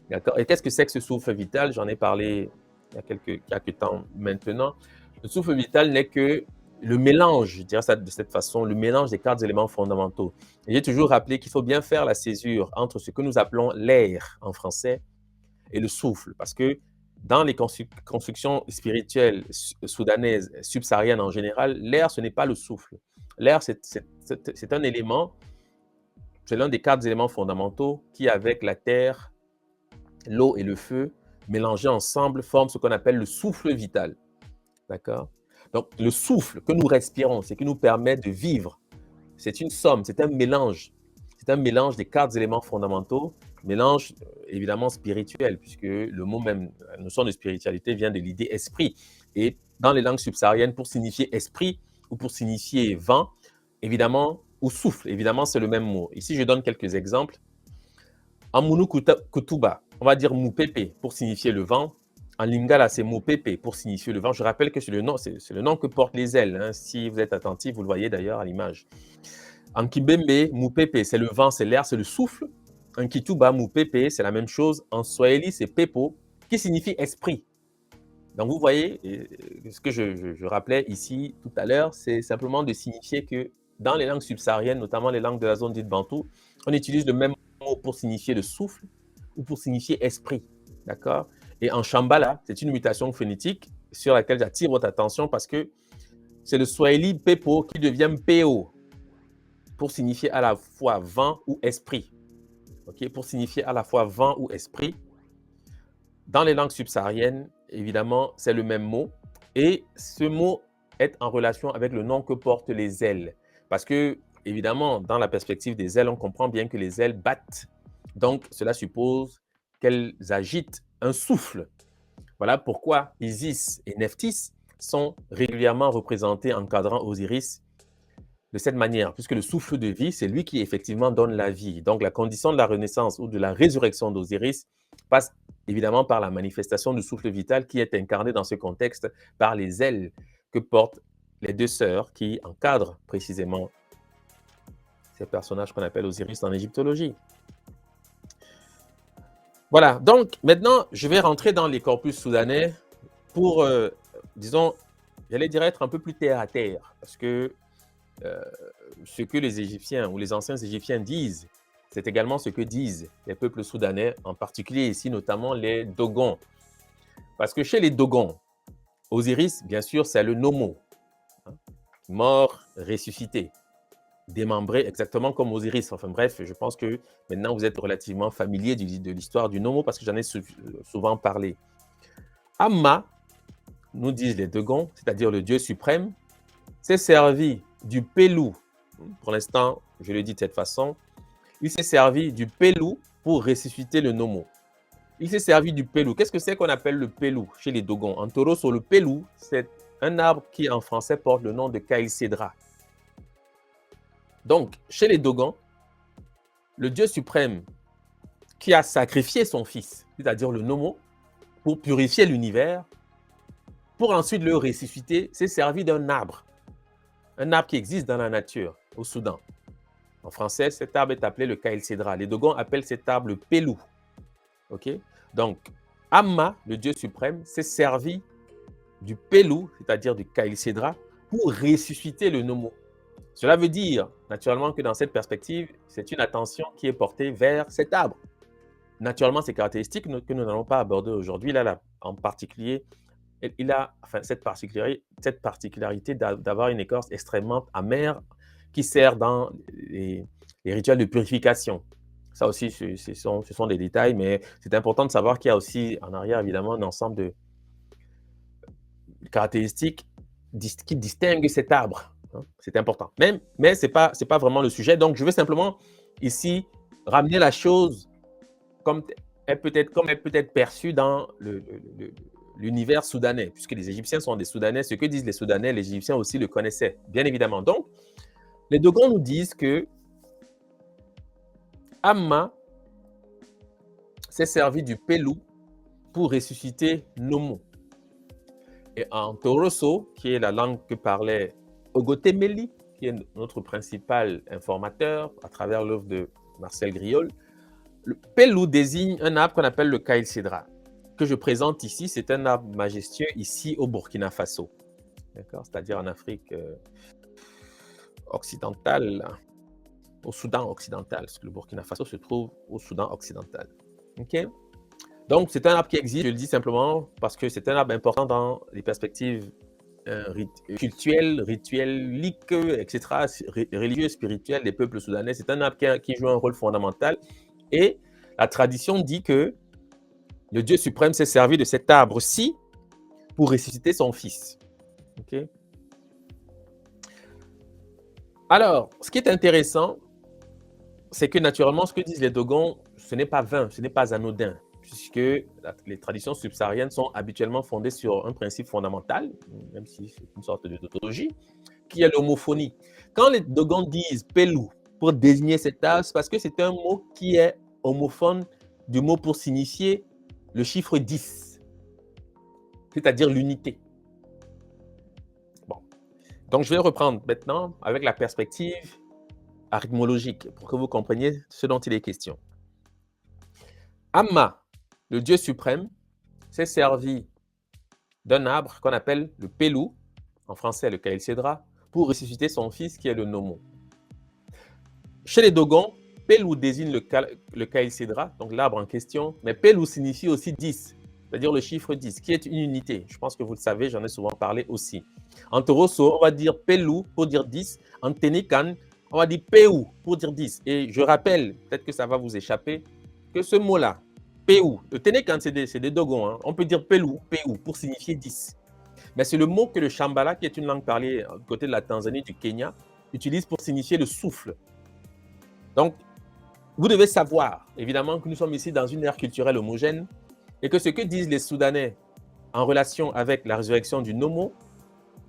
D'accord? Et qu'est-ce que c'est que ce souffle vital? J'en ai parlé il y a quelques temps maintenant. Le souffle vital n'est que le mélange, je dirais ça de cette façon, le mélange des 4 éléments fondamentaux. Et j'ai toujours rappelé qu'il faut bien faire la césure entre ce que nous appelons l'air en français et le souffle. Parce que dans les constructions spirituelles soudanaises, subsahariennes en général, l'air, ce n'est pas le souffle. L'air, c'est un élément, c'est l'un des 4 éléments fondamentaux qui, avec la terre, l'eau et le feu, mélangés ensemble, forment ce qu'on appelle le souffle vital. D'accord? Donc, le souffle que nous respirons, c'est qui nous permet de vivre. C'est une somme, c'est un mélange. C'est un mélange des 4 éléments fondamentaux, mélange évidemment spirituel, puisque le mot même, la notion de spiritualité vient de l'idée esprit. Et dans les langues subsahariennes, pour signifier esprit ou pour signifier vent, évidemment, ou souffle, évidemment, c'est le même mot. Ici, je donne quelques exemples. En Munu Kutuba, on va dire Mupepe pour signifier le vent. En Lingala, c'est Mupepe pour signifier le vent. Je rappelle que c'est le nom que portent les ailes. Hein. Si vous êtes attentif, vous le voyez d'ailleurs à l'image. En Kibembe, Mupepe, c'est le vent, c'est l'air, c'est le souffle. En Kituba, Mupepe, c'est la même chose. En Swahili, c'est Pepo, qui signifie esprit. Donc vous voyez, ce que je rappelais ici tout à l'heure, c'est simplement de signifier que dans les langues subsahariennes, notamment les langues de la zone dite Bantou, on utilise le même mot pour signifier le souffle ou pour signifier esprit. D'accord? Et en Shambhala, c'est une mutation phonétique sur laquelle j'attire votre attention parce que c'est le Swahili Pepo qui devient Peo pour signifier à la fois vent ou esprit. Okay? Pour signifier à la fois vent ou esprit. Dans les langues subsahariennes, évidemment, c'est le même mot. Et ce mot est en relation avec le nom que portent les ailes. Parce que, évidemment, dans la perspective des ailes, on comprend bien que les ailes battent. Donc, cela suppose qu'elles agitent un souffle. Voilà pourquoi Isis et Nephthys sont régulièrement représentés encadrant Osiris de cette manière, puisque le souffle de vie, c'est lui qui effectivement donne la vie. Donc, la condition de la renaissance ou de la résurrection d'Osiris passe évidemment par la manifestation du souffle vital qui est incarné dans ce contexte par les ailes que portent les 2 sœurs qui encadrent précisément ces personnages qu'on appelle Osiris en égyptologie. Voilà, donc maintenant, je vais rentrer dans les corpus soudanais pour, disons, j'allais dire être un peu plus terre à terre, parce que ce que les Égyptiens ou les anciens Égyptiens disent, c'est également ce que disent les peuples soudanais, en particulier ici, notamment les Dogons. Parce que chez les Dogons, Osiris, bien sûr, c'est le Nomo, hein, mort, ressuscité, démembré, exactement comme Osiris. Enfin bref, je pense que maintenant vous êtes relativement familier de l'histoire du Nomo parce que j'en ai souvent parlé. Amma, nous disent les Dogons, c'est-à-dire le Dieu suprême, s'est servi du Pelou. Pour l'instant, je le dis de cette façon. Il s'est servi du Pelou pour ressusciter le Nomo. Il s'est servi du Pelou. Qu'est-ce que c'est qu'on appelle le Pelou chez les Dogons? En taureau, sur le Pelou, c'est un arbre qui en français porte le nom de Caïcédra. Donc, chez les Dogons, le Dieu suprême qui a sacrifié son fils, c'est-à-dire le Nomo, pour purifier l'univers, pour ensuite le ressusciter, s'est servi d'un arbre. Un arbre qui existe dans la nature, au Soudan. En français, cet arbre est appelé le Caïcédra. Les Dogons appellent cet arbre le Pelou. Okay? Donc, Amma, le Dieu suprême, s'est servi du Pelou, c'est-à-dire du Caïcédra, pour ressusciter le Nomo. Cela veut dire, naturellement, que dans cette perspective, c'est une attention qui est portée vers cet arbre. naturellement ces caractéristiques que nous n'allons pas aborder aujourd'hui. Là, en particulier, il a enfin, cette particularité d'avoir une écorce extrêmement amère qui sert dans les rituels de purification. Ça aussi, ce sont des détails, mais c'est important de savoir qu'il y a aussi en arrière, évidemment, un ensemble de caractéristiques qui distinguent cet arbre, hein. C'est important. Mais ce n'est pas vraiment le sujet. Donc, je veux simplement ici ramener la chose comme elle peut être perçue dans l'univers soudanais, puisque les Égyptiens sont des Soudanais. Ce que disent les Soudanais, les Égyptiens aussi le connaissaient, bien évidemment. Donc, les Dogons nous disent que Amma s'est servi du Pelou pour ressusciter Nomo. Et en Toroso, qui est la langue que parlait Ogotemeli, qui est notre principal informateur à travers l'œuvre de Marcel Griol, le Pelou désigne un arbre qu'on appelle le Kaïl Cédra, que je présente ici. C'est un arbre majestueux ici au Burkina Faso, d'accord, c'est-à-dire en Afrique occidentale, au Soudan occidental, parce que le Burkina Faso se trouve au Soudan occidental. Okay? Donc, c'est un arbre qui existe, je le dis simplement parce que c'est un arbre important dans les perspectives cultuelles, ritueliques, etc., religieuses, spirituelles des peuples soudanais. C'est un arbre qui joue un rôle fondamental. Et la tradition dit que le Dieu suprême s'est servi de cet arbre-ci pour ressusciter son fils. Okay? Alors, ce qui est intéressant, c'est que naturellement, ce que disent les Dogons, ce n'est pas vain, ce n'est pas anodin, puisque les traditions subsahariennes sont habituellement fondées sur un principe fondamental, même si c'est une sorte de tautologie, qui est l'homophonie. Quand les Dogons disent Pelou pour désigner cet arbre, c'est parce que c'est un mot qui est homophone du mot pour signifier le chiffre 10, c'est-à-dire l'unité. Bon. Donc, je vais reprendre maintenant avec la perspective arithmologique pour que vous compreniez ce dont il est question. Amma, le Dieu suprême, s'est servi d'un arbre qu'on appelle le Pelou, en français le Kaïl Cédra, pour ressusciter son fils qui est le Nomo. Chez les Dogons, Pelou désigne le Kaïl Cédra, donc l'arbre en question, mais Pelou signifie aussi 10, c'est-à-dire le chiffre 10, qui est une unité. Je pense que vous le savez, j'en ai souvent parlé aussi. En Toroso, on va dire Pelou pour dire 10. En Ténikan, on va dire Péou pour dire 10. Et je rappelle, peut-être que ça va vous échapper, que ce mot-là, Péou, le Ténikan, c'est des Dogons. Hein. On peut dire Pelou, Péou pour signifier 10. Mais c'est le mot que le Shambhala, qui est une langue parlée du côté de la Tanzanie, du Kenya, utilise pour signifier le souffle. Donc, vous devez savoir, évidemment, que nous sommes ici dans une ère culturelle homogène et que ce que disent les Soudanais en relation avec la résurrection du Nomo,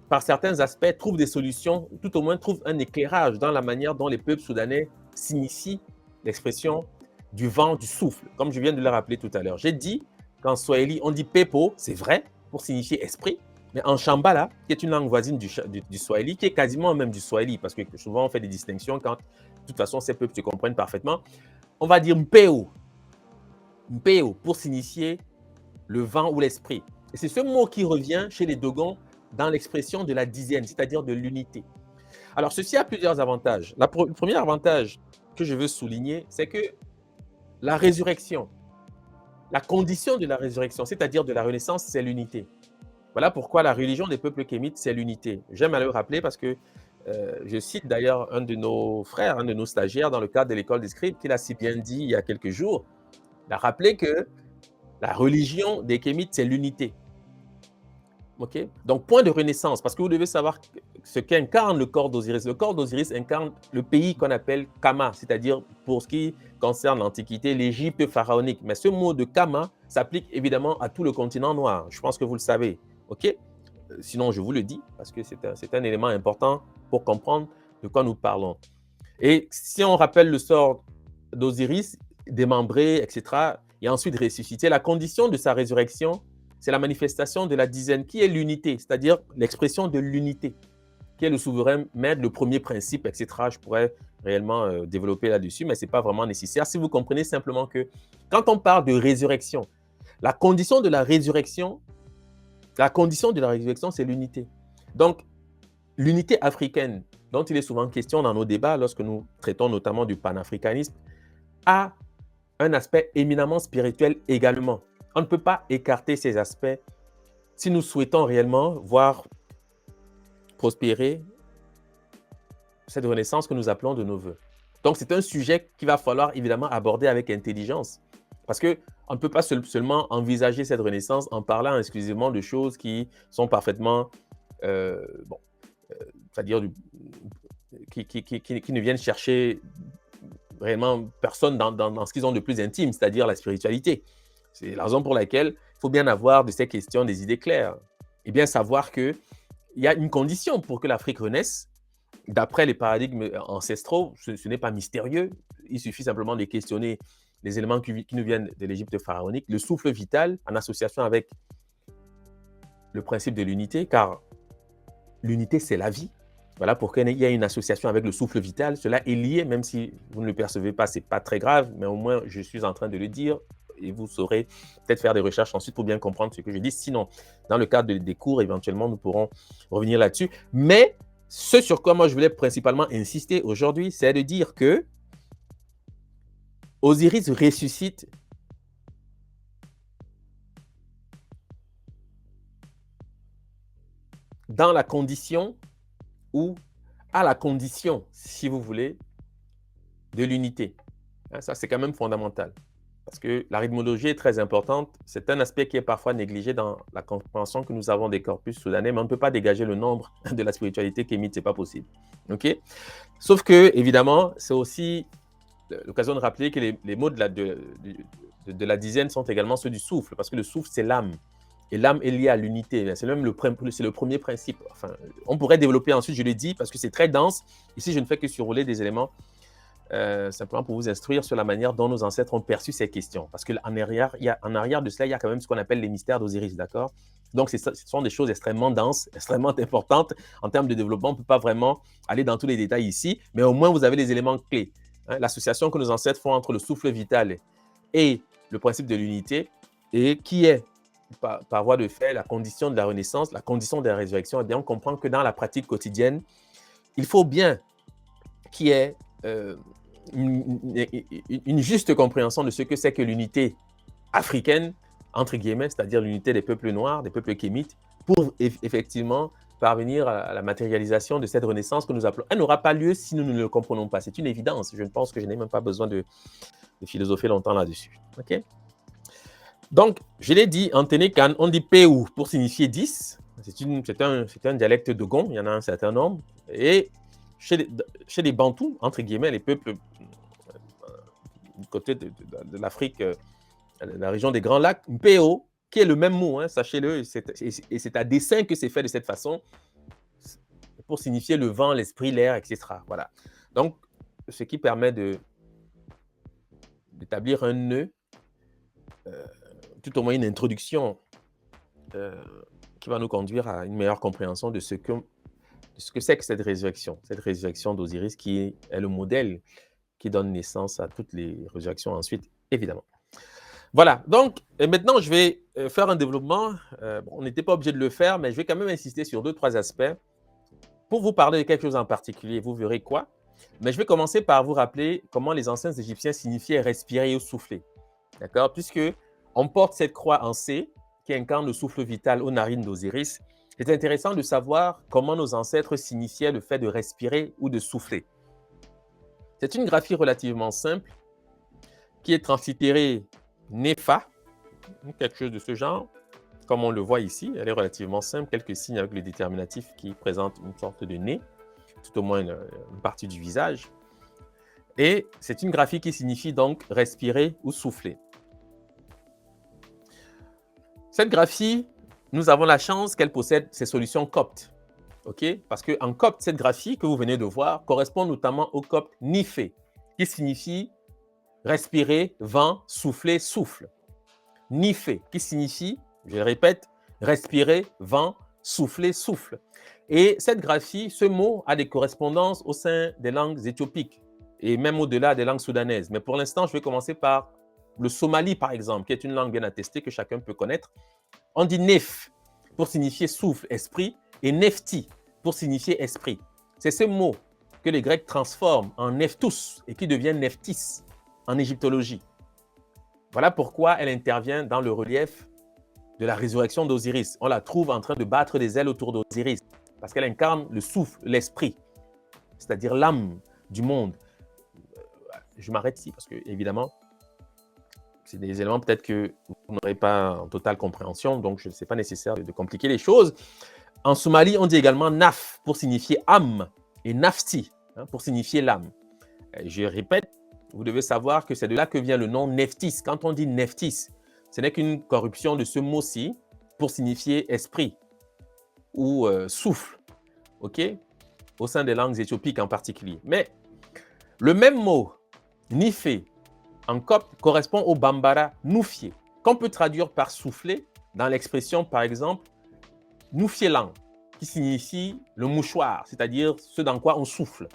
par certains aspects, trouvent des solutions, tout au moins trouvent un éclairage dans la manière dont les peuples soudanais s'initient l'expression du vent, du souffle, comme je viens de le rappeler tout à l'heure. J'ai dit qu'en Swahili, on dit Pepo, c'est vrai, pour signifier esprit, mais en Shambhala, qui est une langue voisine du Swahili, qui est quasiment même du Swahili, parce que souvent on fait des distinctions quand, de toute façon, ces peuples se comprennent parfaitement, on va dire Mpeo, Mpeo, pour signifier le vent ou l'esprit. Et c'est ce mot qui revient chez les Dogons dans l'expression de la dizaine, c'est-à-dire de l'unité. Alors, ceci a plusieurs avantages. Le premier avantage que je veux souligner, c'est que la résurrection, la condition de la résurrection, c'est-à-dire de la renaissance, c'est l'unité. Voilà pourquoi la religion des peuples kémites, c'est l'unité. J'aime à le rappeler parce que je cite d'ailleurs un de nos frères, un de nos stagiaires dans le cadre de l'école des scribes, qui l'a si bien dit il y a quelques jours. Il a rappelé que la religion des kémites, c'est l'unité. Okay? Donc, point de renaissance, parce que vous devez savoir ce qu'incarne le corps d'Osiris. Le corps d'Osiris incarne le pays qu'on appelle Kama, c'est-à-dire pour ce qui concerne l'Antiquité, l'Égypte pharaonique. Mais ce mot de Kama s'applique évidemment à tout le continent noir. Je pense que vous le savez. Okay? Sinon, je vous le dis, parce que c'est un élément important pour comprendre de quoi nous parlons. Et si on rappelle le sort d'Osiris, démembré, etc., et ensuite ressuscité, la condition de sa résurrection, c'est la manifestation de la dizaine, qui est l'unité, c'est-à-dire l'expression de l'unité, qui est le souverain maître, le premier principe, etc. Je pourrais réellement développer là-dessus, mais ce n'est pas vraiment nécessaire. Si vous comprenez simplement que quand on parle de résurrection, la condition de la résurrection, c'est l'unité. Donc, l'unité africaine, dont il est souvent question dans nos débats, lorsque nous traitons notamment du panafricanisme, a un aspect éminemment spirituel également. On ne peut pas écarter ces aspects si nous souhaitons réellement voir prospérer cette renaissance que nous appelons de nos voeux. Donc, c'est un sujet qu'il va falloir évidemment aborder avec intelligence. Parce qu'on ne peut pas seulement envisager cette renaissance en parlant exclusivement de choses qui sont parfaitement, c'est-à-dire qui ne viennent chercher réellement personne dans ce qu'ils ont de plus intime, c'est-à-dire la spiritualité. C'est la raison pour laquelle il faut bien avoir de ces questions des idées claires. Et bien savoir qu'il y a une condition pour que l'Afrique renaisse. D'après les paradigmes ancestraux, ce n'est pas mystérieux. Il suffit simplement de questionner les éléments qui nous viennent de l'Égypte pharaonique, le souffle vital en association avec le principe de l'unité, car l'unité, c'est la vie. Voilà pourquoi il y a une association avec le souffle vital. Cela est lié, même si vous ne le percevez pas, ce n'est pas très grave, mais au moins je suis en train de le dire et vous saurez peut-être faire des recherches ensuite pour bien comprendre ce que je dis. Sinon, dans le cadre des cours, éventuellement, nous pourrons revenir là-dessus. Mais ce sur quoi moi je voulais principalement insister aujourd'hui, c'est de dire que Osiris ressuscite dans la condition ou à la condition, si vous voulez, de l'unité. Ça, c'est quand même fondamental. Parce que la rythmologie est très importante. C'est un aspect qui est parfois négligé dans la compréhension que nous avons des corpus soudanais, mais on ne peut pas dégager le nombre de la spiritualité qu'émite, ce n'est pas possible. OK? Sauf que, évidemment, c'est aussi l'occasion de rappeler que les mots de la dizaine sont également ceux du souffle, parce que le souffle, c'est l'âme. Et l'âme est liée à l'unité. C'est même le premier principe. Enfin, on pourrait développer ensuite, je l'ai dit, parce que c'est très dense. Ici, je ne fais que survoler des éléments simplement pour vous instruire sur la manière dont nos ancêtres ont perçu ces questions. Parce qu'en arrière, de cela, il y a quand même ce qu'on appelle les mystères d'Osiris, d'accord? Donc, ce sont des choses extrêmement denses, extrêmement importantes. En termes de développement, on ne peut pas vraiment aller dans tous les détails ici, mais au moins, vous avez les éléments clés. L'association que nos ancêtres font entre le souffle vital et le principe de l'unité, et qui est, par voie de fait, la condition de la renaissance, la condition de la résurrection. Eh bien, on comprend que dans la pratique quotidienne, il faut bien qu'il y ait une juste compréhension de ce que c'est que l'unité africaine, entre guillemets, c'est-à-dire l'unité des peuples noirs, des peuples kémites, pour effectivement parvenir à la matérialisation de cette renaissance que nous appelons. Elle n'aura pas lieu si nous ne le comprenons pas. C'est une évidence. Je ne pense que je n'ai même pas besoin de philosopher longtemps là-dessus. OK? Donc, je l'ai dit, en Ténécan, on dit Péou pour signifier 10. C'est un dialecte de Dogon, il y en a un certain nombre. Et chez les Bantous, entre guillemets, les peuples du côté de l'Afrique, la région des Grands Lacs, Mpéo, qui est le même mot, sachez-le, et c'est à dessein que c'est fait de cette façon, pour signifier le vent, l'esprit, l'air, etc. Voilà. Donc, ce qui permet d'établir un nœud, tout au moins une introduction qui va nous conduire à une meilleure compréhension de ce que c'est que cette résurrection d'Osiris qui est le modèle qui donne naissance à toutes les résurrections ensuite, évidemment. Voilà, donc maintenant je vais faire un développement. On n'était pas obligé de le faire, mais je vais quand même insister sur 2-3 aspects pour vous parler de quelque chose en particulier. Vous verrez quoi. Mais je vais commencer par vous rappeler comment les anciens Égyptiens signifiaient respirer ou souffler. D'accord? Puisque on porte cette croix en C qui incarne le souffle vital aux narines d'Osiris. C'est intéressant de savoir comment nos ancêtres signifiaient le fait de respirer ou de souffler. C'est une graphie relativement simple qui est translittérée Nepha, quelque chose de ce genre, comme on le voit ici. Elle est relativement simple, quelques signes avec le déterminatif qui présente une sorte de nez, tout au moins une partie du visage. Et c'est une graphie qui signifie donc respirer ou souffler. Cette graphie, nous avons la chance qu'elle possède ces solutions coptes. Okay? Parce qu'en copte, cette graphie que vous venez de voir correspond notamment au copte Nifé, qui signifie respirer, vent, souffler, souffle. Nifé, qui signifie, je le répète, respirer, vent, souffler, souffle. Et cette graphie, ce mot a des correspondances au sein des langues éthiopiques et même au-delà des langues soudanaises. Mais pour l'instant, je vais commencer par le somali, par exemple, qui est une langue bien attestée que chacun peut connaître. On dit nef pour signifier souffle, esprit, et nefti pour signifier esprit. C'est ce mot que les Grecs transforment en neftus et qui devient neftis en égyptologie. Voilà pourquoi elle intervient dans le relief de la résurrection d'Osiris. On la trouve en train de battre des ailes autour d'Osiris parce qu'elle incarne le souffle, l'esprit, c'est-à-dire l'âme du monde. Je m'arrête ici parce que, évidemment, c'est des éléments peut-être que vous n'aurez pas en totale compréhension, donc ce n'est pas nécessaire de compliquer les choses. En Somalie, on dit également naf pour signifier âme et nafti pour signifier l'âme. Je répète, vous devez savoir que c'est de là que vient le nom Nephthys. Quand on dit Nephthys, ce n'est qu'une corruption de ce mot-ci pour signifier esprit ou souffle, ok, au sein des langues éthiopiques en particulier. Mais le même mot, nifé, en copte, correspond au bambara noufié, qu'on peut traduire par souffler dans l'expression, par exemple, noufielan, qui signifie le mouchoir, c'est-à-dire ce dans quoi on souffle,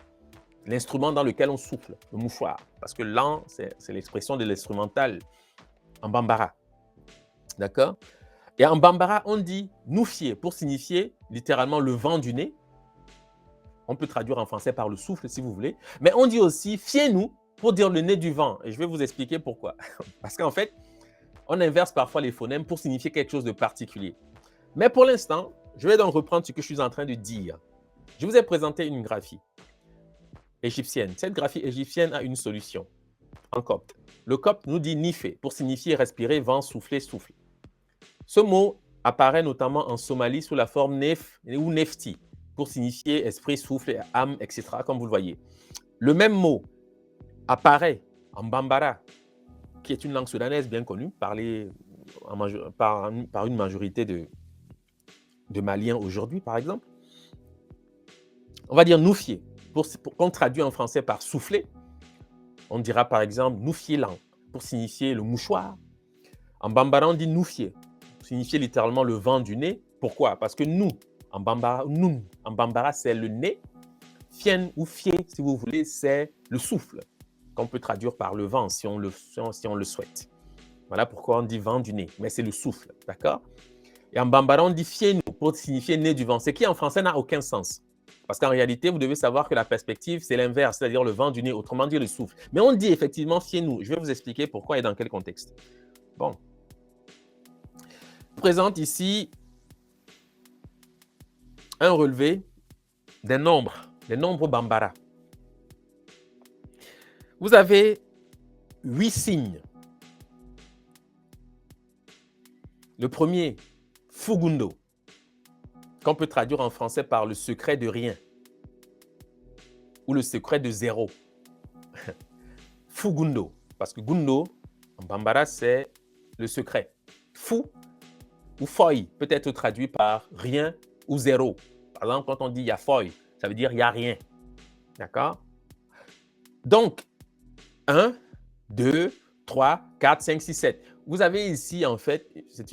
l'instrument dans lequel on souffle, le mouchoir, parce que lan, c'est l'expression de l'instrumental en bambara. D'accord? Et en bambara, on dit noufié pour signifier littéralement le vent du nez. On peut traduire en français par le souffle si vous voulez. Mais on dit aussi fiez-nous pour dire le nez du vent. Et je vais vous expliquer pourquoi. Parce qu'en fait, on inverse parfois les phonèmes pour signifier quelque chose de particulier. Mais pour l'instant, je vais donc reprendre ce que je suis en train de dire. Je vous ai présenté une graphie égyptienne. Cette graphie égyptienne a une solution en copte. Le copte nous dit nifé pour signifier respirer, vent, souffler, souffle. Ce mot apparaît notamment en Somalie sous la forme nef ou nefti pour signifier esprit, souffle, âme, etc. comme vous le voyez. Le même mot apparaît en bambara, qui est une langue soudanaise bien connue, parlée par une majorité de Maliens aujourd'hui, par exemple. On va dire noufier, qu'on traduit en français par souffler. On dira par exemple noufielan pour signifier le mouchoir. En bambara, on dit noufier, pour signifier littéralement le vent du nez. Pourquoi? Parce que nous, en bambara, c'est le nez. Fien ou fier, si vous voulez, c'est le souffle, qu'on peut traduire par le vent si on le souhaite. Voilà pourquoi on dit vent du nez, mais c'est le souffle, d'accord? Et en bambara, on dit fienu pour signifier nez du vent, ce qui en français n'a aucun sens. Parce qu'en réalité, vous devez savoir que la perspective, c'est l'inverse, c'est-à-dire le vent du nez, autrement dit le souffle. Mais on dit effectivement fienu. Je vais vous expliquer pourquoi et dans quel contexte. Bon. Je présente ici un relevé des nombres bambara. Vous avez 8 signes. Le premier, Fugundo, qu'on peut traduire en français par le secret de rien ou le secret de zéro. Fugundo, parce que Gundo, en bambara, c'est le secret. Fu ou foi peut être traduit par rien ou zéro. Par exemple, quand on dit il y a foi, ça veut dire il n'y a rien. D'accord? Donc, 1, 2, 3, 4, 5, 6, 7. Vous avez ici, en fait, c'est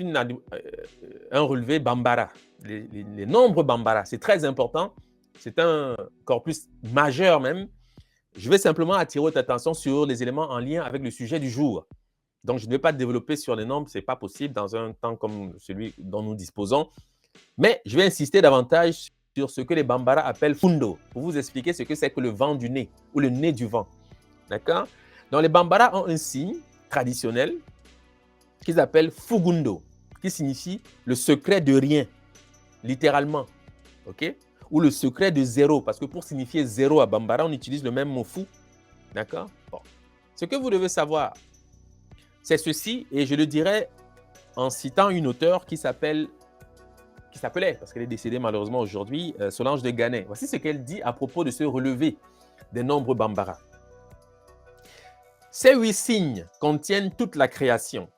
un relevé bambara. Les nombres bambara, c'est très important. C'est un corpus majeur même. Je vais simplement attirer votre attention sur les éléments en lien avec le sujet du jour. Donc, je ne vais pas développer sur les nombres, ce n'est pas possible dans un temps comme celui dont nous disposons. Mais je vais insister davantage sur ce que les bambara appellent fundo, pour vous expliquer ce que c'est que le vent du nez ou le nez du vent. D'accord? Donc, les bambara ont un signe traditionnel qu'ils appellent fugundo, qui signifie le secret de rien, littéralement. OK? Ou le secret de zéro, parce que pour signifier zéro à bambara, on utilise le même mot fou. D'accord? Bon. Ce que vous devez savoir, c'est ceci, et je le dirai en citant une auteure qui s'appelait, parce qu'elle est décédée malheureusement aujourd'hui, Solange de Ganay. Voici ce qu'elle dit à propos de ce relevé des nombres bambara. Ces 8 signes contiennent toute la création,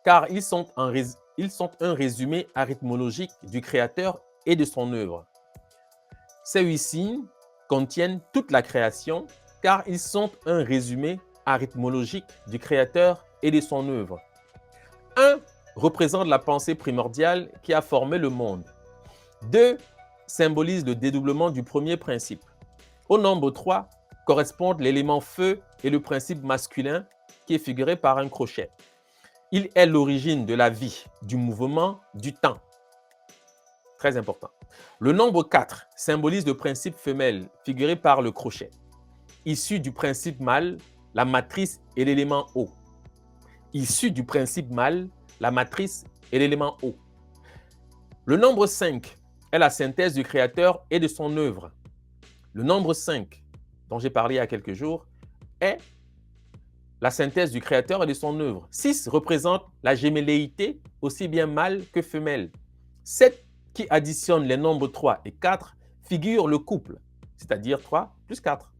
car ils sont un résumé arithmologique du Créateur et de son œuvre. Ces 8 signes contiennent toute la création, car ils sont un résumé arithmologique du Créateur et de son œuvre. 1 représente la pensée primordiale qui a formé le monde. 2 symbolise le dédoublement du premier principe. Au nombre 3 correspondent l'élément feu et le principe masculin qui est figuré par un crochet. Il est l'origine de la vie, du mouvement, du temps. Très important. Le nombre 4 symbolise le principe femelle figuré par le crochet. Issu du principe mâle, la matrice et l'élément eau. issu du principe mâle, la matrice et l'élément O. Le nombre 5 est la synthèse du créateur et de son œuvre. Le nombre 5, dont j'ai parlé il y a quelques jours, est la synthèse du créateur et de son œuvre. 6 représente la gémelléité, aussi bien mâle que femelle. 7, qui additionne les nombres 3 et 4, figure le couple, c'est-à-dire 3 plus 4,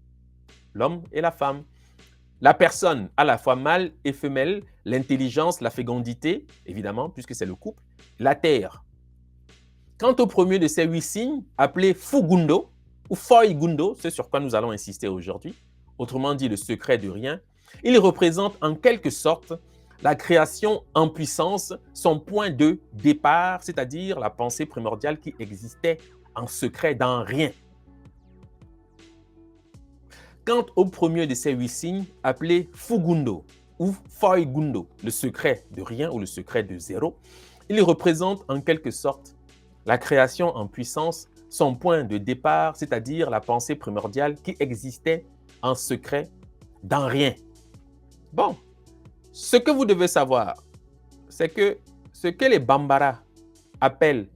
l'homme et la femme. La personne, à la fois mâle et femelle, l'intelligence, la fécondité, évidemment, puisque c'est le couple, la terre. Quant au premier de ces 8 signes, appelé Fugundo ou Foigundo, c'est sur quoi nous allons insister aujourd'hui, autrement dit le secret de rien, il représente en quelque sorte la création en puissance, son point de départ, c'est-à-dire la pensée primordiale qui existait en secret dans rien. Quant au premier de ces 8 signes, appelé Fugundo ou Foigundo, le secret de rien ou le secret de zéro, il représente en quelque sorte la création en puissance, son point de départ, c'est-à-dire la pensée primordiale qui existait en secret dans rien. Bon, ce que vous devez savoir, c'est que ce que les Bambara appellent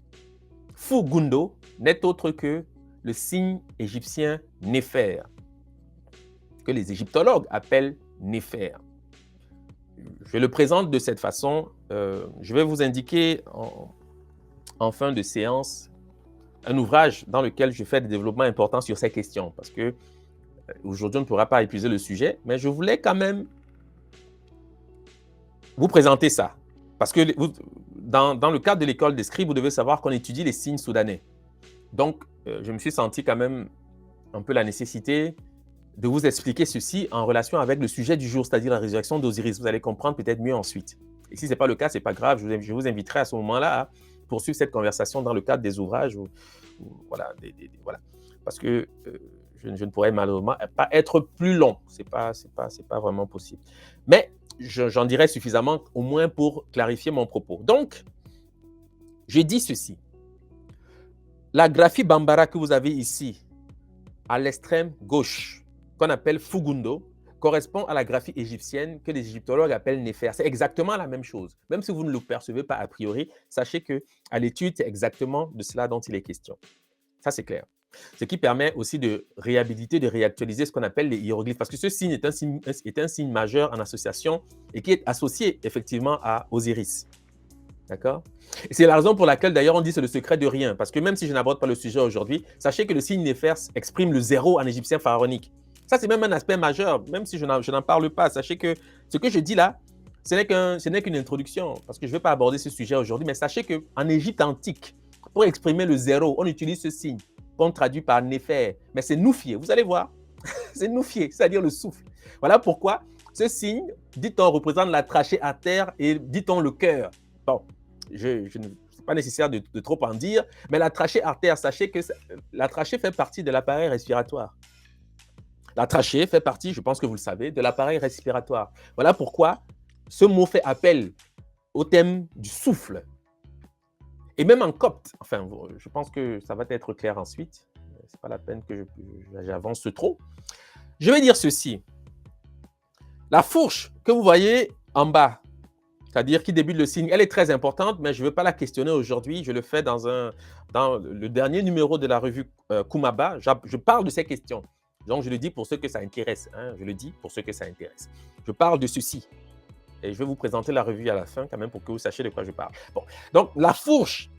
Fugundo n'est autre que le signe égyptien Néfer, que les égyptologues appellent Néfer. Je le présente de cette façon. Je vais vous indiquer en fin de séance un ouvrage dans lequel je fais des développements importants sur ces questions, parce que aujourd'hui, on ne pourra pas épuiser le sujet, mais je voulais quand même vous présenter ça. Parce que dans le cadre de l'école des scribes, vous devez savoir qu'on étudie les signes soudanais. Donc, je me suis senti quand même un peu la nécessité de vous expliquer ceci en relation avec le sujet du jour, c'est-à-dire la résurrection d'Osiris. Vous allez comprendre peut-être mieux ensuite. Et si ce n'est pas le cas, ce n'est pas grave. Je vous inviterai à ce moment-là à poursuivre cette conversation dans le cadre des ouvrages. Voilà. Parce que je ne pourrais malheureusement pas être plus long. Ce n'est pas vraiment possible. Mais j'en dirai suffisamment au moins pour clarifier mon propos. Donc, je dis ceci. La graphie Bambara que vous avez ici, à l'extrême gauche, qu'on appelle Fugundo, correspond à la graphie égyptienne que les égyptologues appellent Néfer. C'est exactement la même chose. Même si vous ne le percevez pas a priori, sachez qu'à l'étude, c'est exactement de cela dont il est question. Ça, c'est clair. Ce qui permet aussi de réhabiliter, de réactualiser ce qu'on appelle les hiéroglyphes. Parce que ce signe est un signe majeur en association et qui est associé effectivement à Osiris. D'accord? Et c'est la raison pour laquelle d'ailleurs on dit c'est le secret de rien. Parce que même si je n'aborde pas le sujet aujourd'hui, sachez que le signe Néfer exprime le zéro en égyptien pharaonique. Ça, c'est même un aspect majeur, même si je n'en parle pas. Sachez que ce que je dis là, ce n'est qu'une introduction, parce que je ne vais pas aborder ce sujet aujourd'hui, mais sachez qu'en Égypte antique, pour exprimer le zéro, on utilise ce signe, qu'on traduit par Néfer. Mais c'est Noufié, vous allez voir. C'est Noufié, c'est-à-dire le souffle. Voilà pourquoi ce signe, dit-on, représente la trachée artère et dit-on le cœur. Bon, c'est pas nécessaire de trop en dire, mais la trachée artère, sachez que la trachée fait partie de l'appareil respiratoire. La trachée fait partie, je pense que vous le savez, de l'appareil respiratoire. Voilà pourquoi ce mot fait appel au thème du souffle. Et même en copte, enfin, je pense que ça va être clair ensuite. Ce n'est pas la peine que j'avance trop. Je vais dire ceci. La fourche que vous voyez en bas, c'est-à-dire qui débute le signe, elle est très importante, mais je ne veux pas la questionner aujourd'hui. Je le fais dans le dernier numéro de la revue Kumaba. Je parle de ces questions. Donc, je le dis pour ceux que ça intéresse. Hein, je le dis pour ceux que ça intéresse. Je parle de ceci. Et je vais vous présenter la revue à la fin, quand même, pour que vous sachiez de quoi je parle. Bon. Donc, la fourche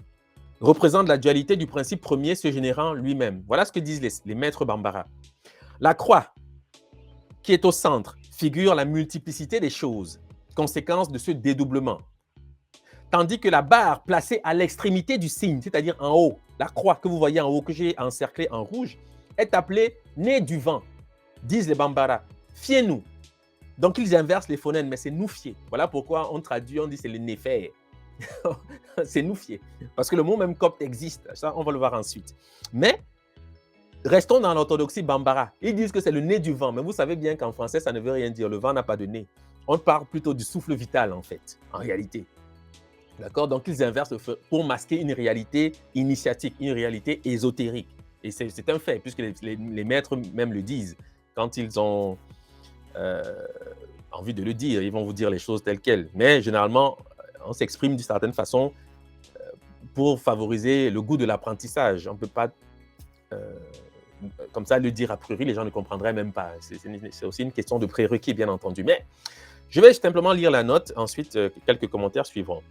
représente la dualité du principe premier se générant lui-même. Voilà ce que disent les maîtres Bambara. La croix, qui est au centre, figure la multiplicité des choses, conséquence de ce dédoublement. Tandis que la barre placée à l'extrémité du signe, c'est-à-dire en haut, la croix que vous voyez en haut, que j'ai encerclée en rouge, est appelée nez du vent, disent les Bambara. Fiez-nous. Donc, ils inversent les phonèmes, mais c'est nous fier. Voilà pourquoi on traduit, on dit c'est le néfer. C'est nous fier. Parce que le mot même copte existe. Ça, on va le voir ensuite. Mais, restons dans l'orthodoxie Bambara. Ils disent que c'est le nez du vent, mais vous savez bien qu'en français, ça ne veut rien dire. Le vent n'a pas de nez. On parle plutôt du souffle vital, en fait, en réalité. D'accord? Donc, ils inversent pour masquer une réalité initiatique, une réalité ésotérique. Et c'est un fait, puisque les maîtres même le disent. Quand ils ont envie de le dire, ils vont vous dire les choses telles quelles. Mais généralement, on s'exprime d'une certaine façon pour favoriser le goût de l'apprentissage. On ne peut pas comme ça le dire a priori, les gens ne comprendraient même pas. C'est aussi une question de prérequis, bien entendu. Mais je vais simplement lire la note, ensuite quelques commentaires suivront.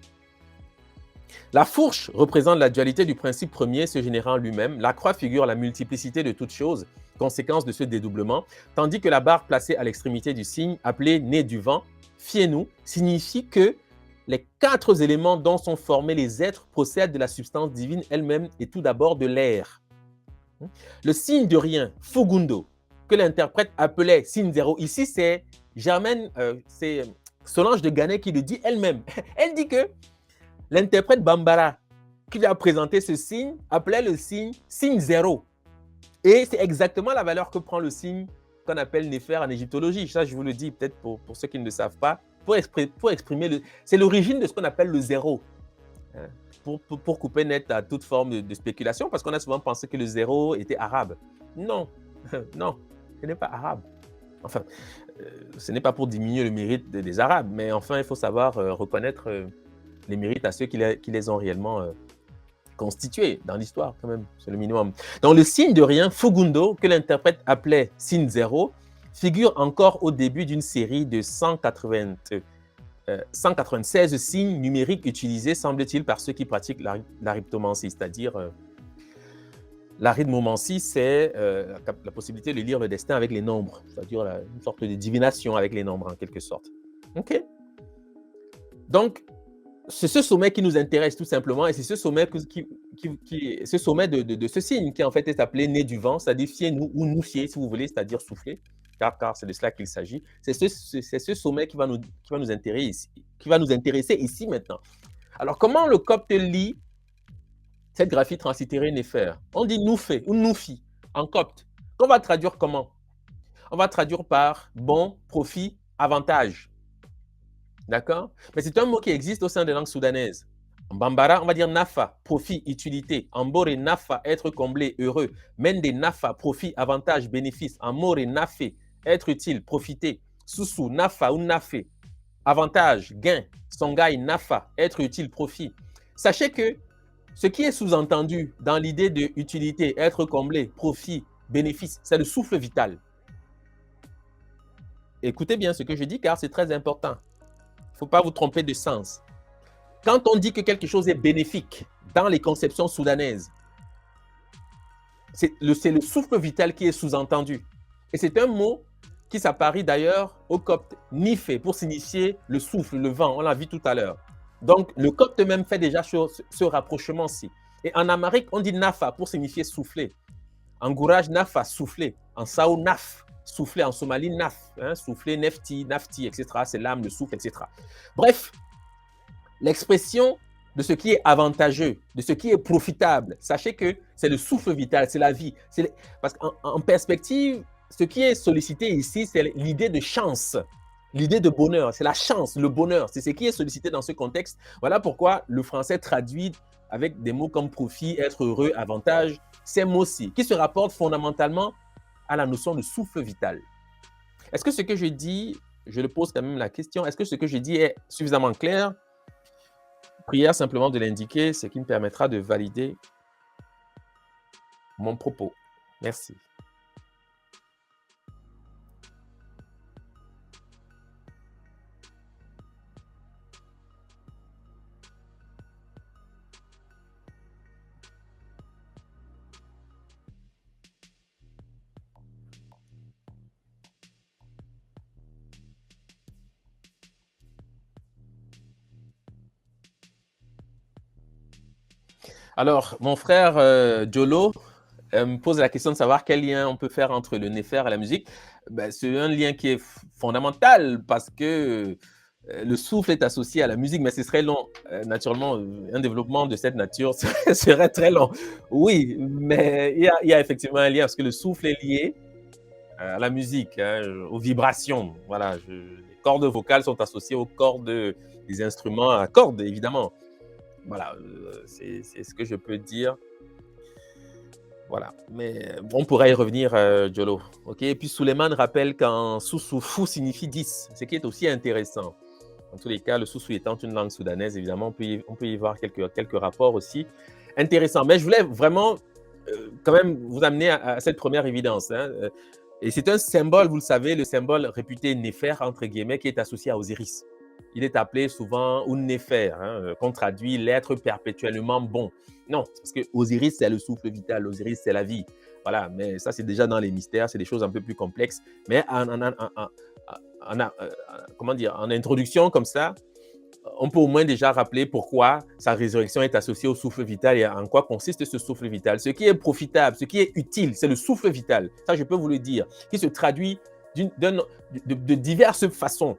La fourche représente la dualité du principe premier se générant lui-même. La croix figure la multiplicité de toutes choses, conséquence de ce dédoublement, tandis que la barre placée à l'extrémité du signe, appelée nez du vent, fiez-nous, signifie que les 4 éléments dont sont formés les êtres procèdent de la substance divine elle-même et tout d'abord de l'air. Le signe de rien, Fugundo, que l'interprète appelait signe zéro, ici c'est Germaine, c'est Solange de Ganay qui le dit elle-même. Elle dit que l'interprète Bambara qui lui a présenté ce signe appelait le signe zéro. Et c'est exactement la valeur que prend le signe qu'on appelle Néfer en égyptologie. Ça, je vous le dis peut-être pour ceux qui ne le savent pas, pour exprimer, c'est l'origine de ce qu'on appelle le zéro. Pour couper net à toute forme de spéculation, parce qu'on a souvent pensé que le zéro était arabe. Non, non, ce n'est pas arabe. Enfin, ce n'est pas pour diminuer le mérite des Arabes, mais enfin, il faut savoir reconnaître les mérites à ceux qui les ont réellement constitués dans l'histoire, quand même, c'est le minimum. Donc, le signe de rien, Fugundo, que l'interprète appelait signe zéro, figure encore au début d'une série de 196 signes numériques utilisés, semble-t-il, par ceux qui pratiquent l'arithmomancie, c'est-à-dire l'arithmomancie, c'est la possibilité de lire le destin avec les nombres, c'est-à-dire une sorte de divination avec les nombres, en quelque sorte. OK? Donc, c'est ce sommet qui nous intéresse tout simplement, et c'est ce sommet, ce sommet de ce signe qui en fait est appelé nez du vent, c'est-à-dire fiez-nous ou nous fier, si vous voulez, c'est-à-dire souffler, car c'est de cela qu'il s'agit. C'est ce sommet qui va nous intéresser ici maintenant. Alors, comment le copte lit cette graphie translittérée Néfer? On dit nous fait ou nous fi en copte. On va traduire comment? On va traduire par bon, profit, avantage. D'accord? Mais c'est un mot qui existe au sein des langues soudanaises. En Bambara, on va dire nafa, profit, utilité. En Bore, nafa, être comblé, heureux. Mende, nafa, profit, avantage, bénéfice. En More, nafé, être utile, profiter. Susu, nafa ou nafé, avantage, gain. Songhai, nafa, être utile, profit. Sachez que ce qui est sous-entendu dans l'idée de utilité, être comblé, profit, bénéfice, c'est le souffle vital. Écoutez bien ce que je dis car c'est très important. Il ne faut pas vous tromper de sens. Quand on dit que quelque chose est bénéfique dans les conceptions soudanaises, c'est le souffle vital qui est sous-entendu. Et c'est un mot qui s'apparie d'ailleurs au copte nifé pour signifier le souffle, le vent. On l'a vu tout à l'heure. Donc, le copte même fait déjà ce rapprochement-ci. Et en amharique, on dit nafa pour signifier souffler. En gourage, nafa, souffler. En sao, naf, souffler. En somalie, naf, souffler, nefti, nafti, etc. C'est l'âme, le souffle, etc. Bref, l'expression de ce qui est avantageux, de ce qui est profitable, sachez que c'est le souffle vital, c'est la vie. Parce qu'en perspective, ce qui est sollicité ici, c'est l'idée de chance, l'idée de bonheur, c'est la chance, le bonheur, c'est ce qui est sollicité dans ce contexte. Voilà pourquoi le français traduit avec des mots comme profit, être heureux, avantage, ces mots-ci, qui se rapportent fondamentalement à la notion de souffle vital. Est-ce que ce que je dis, je le pose quand même la question, est-ce que ce que je dis est suffisamment clair? Prière simplement de l'indiquer, ce qui me permettra de valider mon propos. Merci. Alors, mon frère Jolo me pose la question de savoir quel lien on peut faire entre le Néfer et la musique. Ben, c'est un lien qui est fondamental parce que le souffle est associé à la musique, mais ce serait long. Naturellement, un développement de cette nature serait très long. Oui, mais il y a effectivement un lien parce que le souffle est lié à la musique, aux vibrations. Voilà, les cordes vocales sont associées aux cordes des instruments à cordes, évidemment. Voilà, c'est ce que je peux dire. Voilà. Mais on pourrait y revenir, Jolo. OK? Et puis Souleymane rappelle qu'en Soussou, fou signifie 10, ce qui est aussi intéressant. En tous les cas, le Soussou étant une langue soudanaise, évidemment, on peut y voir quelques rapports aussi intéressants. Mais je voulais vraiment quand même vous amener à cette première évidence. Hein. Et c'est un symbole, vous le savez, le symbole réputé néfer, entre guillemets, qui est associé à Osiris. Il est appelé souvent un néfer, hein, qu'on traduit l'être perpétuellement bon. Non, parce que Osiris, c'est le souffle vital, Osiris, c'est la vie. Voilà, mais ça, c'est déjà dans les mystères, c'est des choses un peu plus complexes. Mais comment dire, en introduction comme ça, on peut au moins déjà rappeler pourquoi sa résurrection est associée au souffle vital et en quoi consiste ce souffle vital. Ce qui est profitable, ce qui est utile, c'est le souffle vital. Ça, je peux vous le dire, qui se traduit de diverses façons,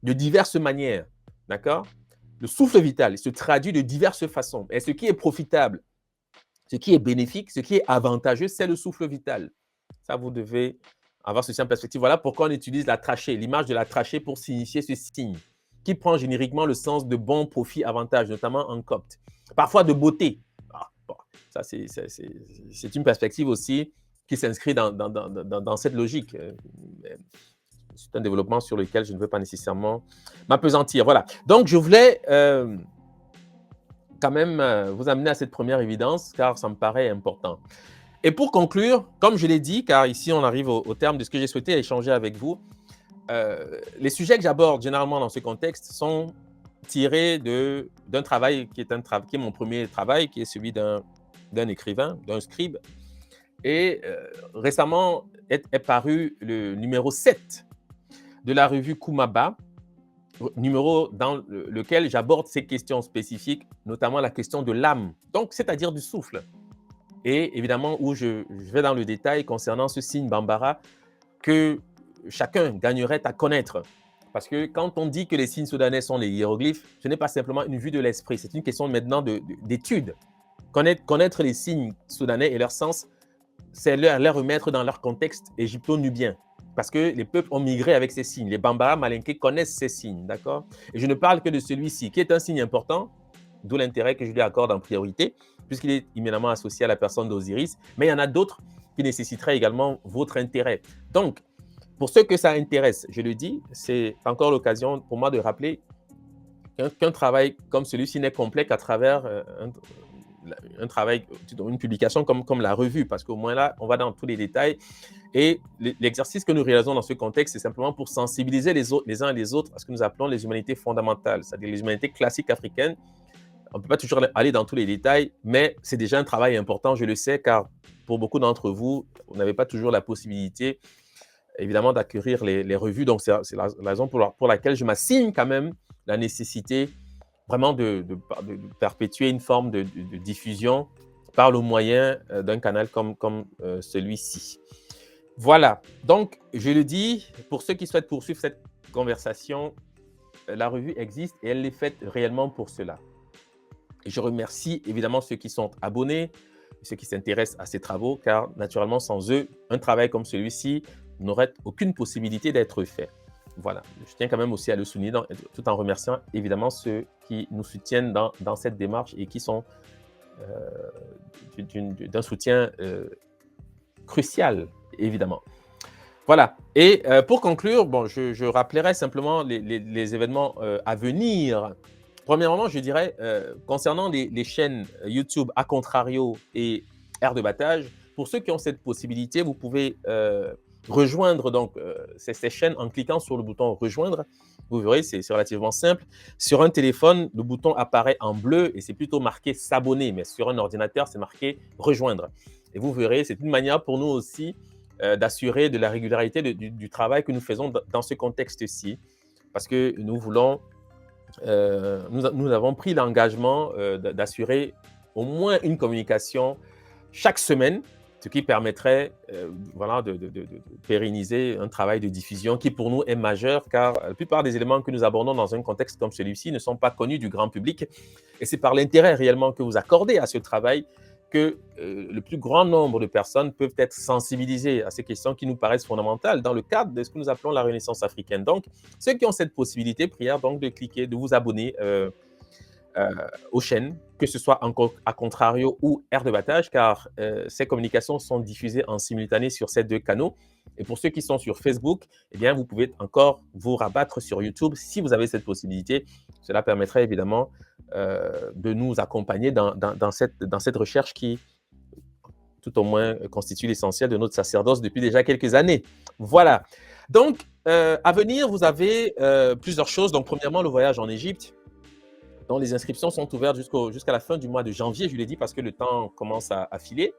de diverses manières. D'accord? Le souffle vital se traduit de diverses façons. Et ce qui est profitable, ce qui est bénéfique, ce qui est avantageux, c'est le souffle vital. Ça, vous devez avoir ceci en perspective. Voilà pourquoi on utilise la trachée, l'image de la trachée pour signifier ce signe, qui prend génériquement le sens de bon, profit, avantage, notamment en copte. Parfois de beauté. Ah, bon, ça, c'est une perspective aussi qui s'inscrit dans cette logique. C'est un développement sur lequel je ne veux pas nécessairement m'appesantir. Voilà. Donc, je voulais quand même vous amener à cette première évidence, car ça me paraît important. Et pour conclure, comme je l'ai dit, car ici on arrive au terme de ce que j'ai souhaité échanger avec vous, les sujets que j'aborde généralement dans ce contexte sont tirés d'un travail qui est mon premier travail, qui est celui d'un écrivain, d'un scribe. Et récemment est paru le numéro 7 de la revue Kumaba, numéro dans lequel j'aborde ces questions spécifiques, notamment la question de l'âme, donc c'est-à-dire du souffle. Et évidemment, où je vais dans le détail concernant ce signe Bambara que chacun gagnerait à connaître. Parce que quand on dit que les signes soudanais sont les hiéroglyphes, ce n'est pas simplement une vue de l'esprit, c'est une question maintenant d'étude. Connaître les signes soudanais et leur sens, c'est les remettre dans leur contexte égypto-nubien. Parce que les peuples ont migré avec ces signes. Les Bambara malinqués connaissent ces signes, d'accord? Et je ne parle que de celui-ci, qui est un signe important, d'où l'intérêt que je lui accorde en priorité, puisqu'il est immédiatement associé à la personne d'Osiris. Mais il y en a d'autres qui nécessiteraient également votre intérêt. Donc, pour ceux que ça intéresse, je le dis, c'est encore l'occasion pour moi de rappeler qu'un travail comme celui-ci n'est complet qu'à travers un travail, une publication comme la revue, parce qu'au moins là, on va dans tous les détails. Et l'exercice que nous réalisons dans ce contexte, c'est simplement pour sensibiliser les uns et les autres à ce que nous appelons les humanités fondamentales, c'est-à-dire les humanités classiques africaines. On ne peut pas toujours aller dans tous les détails, mais c'est déjà un travail important, je le sais, car pour beaucoup d'entre vous, vous n'avez pas toujours la possibilité, évidemment, d'acquérir les revues. Donc, c'est la raison pour laquelle je m'assigne quand même la nécessité vraiment de perpétuer une forme de diffusion par le moyen d'un canal comme celui-ci. Voilà. Donc, je le dis, pour ceux qui souhaitent poursuivre cette conversation, la revue existe et elle est faite réellement pour cela. Et je remercie évidemment ceux qui sont abonnés, ceux qui s'intéressent à ces travaux, car naturellement, sans eux, un travail comme celui-ci n'aurait aucune possibilité d'être fait. Voilà, je tiens quand même aussi à le souligner, tout en remerciant évidemment ceux qui nous soutiennent dans cette démarche et qui sont d'un soutien crucial, évidemment. Voilà, et pour conclure, bon, je rappellerai simplement les événements à venir. Premièrement, je dirais, concernant les chaînes YouTube A Contrario et Air de Battage, pour ceux qui ont cette possibilité, vous pouvez rejoindre donc, ces chaînes en cliquant sur le bouton « Rejoindre ». Vous verrez, c'est relativement simple. Sur un téléphone, le bouton apparaît en bleu et c'est plutôt marqué « S'abonner », mais sur un ordinateur, c'est marqué « Rejoindre ». Et vous verrez, c'est une manière pour nous aussi d'assurer de la régularité du travail que nous faisons dans ce contexte-ci, parce que nous voulons nous avons pris l'engagement d'assurer au moins une communication chaque semaine, ce qui permettrait voilà, de pérenniser un travail de diffusion qui pour nous est majeur, car la plupart des éléments que nous abordons dans un contexte comme celui-ci ne sont pas connus du grand public. Et c'est par l'intérêt réellement que vous accordez à ce travail que le plus grand nombre de personnes peuvent être sensibilisées à ces questions qui nous paraissent fondamentales dans le cadre de ce que nous appelons la Renaissance africaine. Donc, ceux qui ont cette possibilité, prière donc de cliquer, de vous abonner euh, aux chaînes, que ce soit à contrario ou air de battage, car ces communications sont diffusées en simultané sur ces deux canaux. Et pour ceux qui sont sur Facebook, eh bien, vous pouvez encore vous rabattre sur YouTube si vous avez cette possibilité. Cela permettrait évidemment de nous accompagner dans cette recherche qui, tout au moins, constitue l'essentiel de notre sacerdoce depuis déjà quelques années. Voilà. Donc, à venir, vous avez plusieurs choses. Donc, premièrement, le voyage en Égypte, dont les inscriptions sont ouvertes jusqu'à la fin du mois de janvier, je l'ai dit, parce que le temps commence à filer.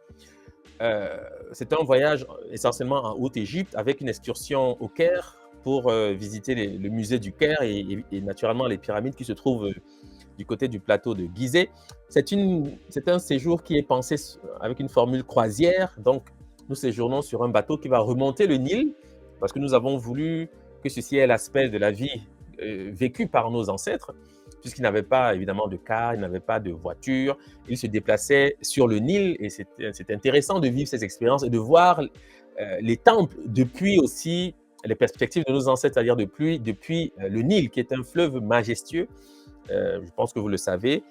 C'est un voyage essentiellement en Haute-Égypte avec une excursion au Caire pour visiter le musée du Caire et naturellement les pyramides qui se trouvent du côté du plateau de Gizeh. C'est un séjour qui est pensé avec une formule croisière. Donc, nous séjournons sur un bateau qui va remonter le Nil parce que nous avons voulu que ceci ait l'aspect de la vie vécue par nos ancêtres, puisqu'ils n'avaient pas évidemment de car, ils n'avaient pas de voiture, ils se déplaçaient sur le Nil et c'est intéressant de vivre ces expériences et de voir les temples depuis aussi les perspectives de nos ancêtres, c'est-à-dire depuis le Nil, qui est un fleuve majestueux. Je pense que vous le savez.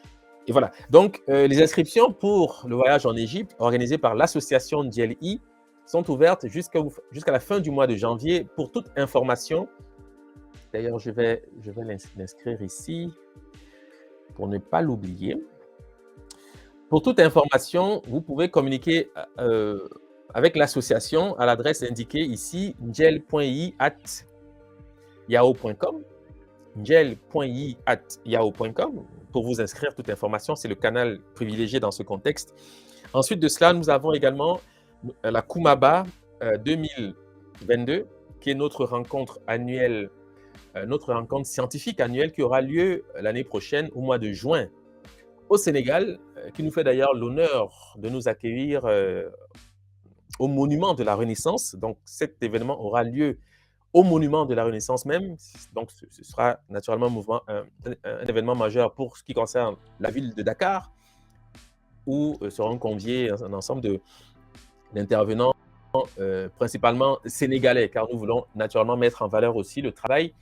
Et voilà. Donc, les inscriptions pour le voyage en Égypte, organisé par l'association Ndjeli, sont ouvertes jusqu'à la fin du mois de janvier. Pour toute information, d'ailleurs, je vais l'inscrire ici pour ne pas l'oublier. Pour toute information, vous pouvez communiquer avec l'association à l'adresse indiquée ici, njel.yi@yahoo.com. njel.yi@yahoo.com pour vous inscrire. Toute information, c'est le canal privilégié dans ce contexte. Ensuite de cela, nous avons également la Kumaba 2022, qui est notre rencontre annuelle, notre rencontre scientifique annuelle qui aura lieu l'année prochaine au mois de juin au Sénégal, qui nous fait d'ailleurs l'honneur de nous accueillir au Monument de la Renaissance. Donc cet événement aura lieu au Monument de la Renaissance même. Donc, ce sera naturellement un événement majeur pour ce qui concerne la ville de Dakar, où seront conviés un ensemble d'intervenants, principalement sénégalais, car nous voulons naturellement mettre en valeur aussi le travail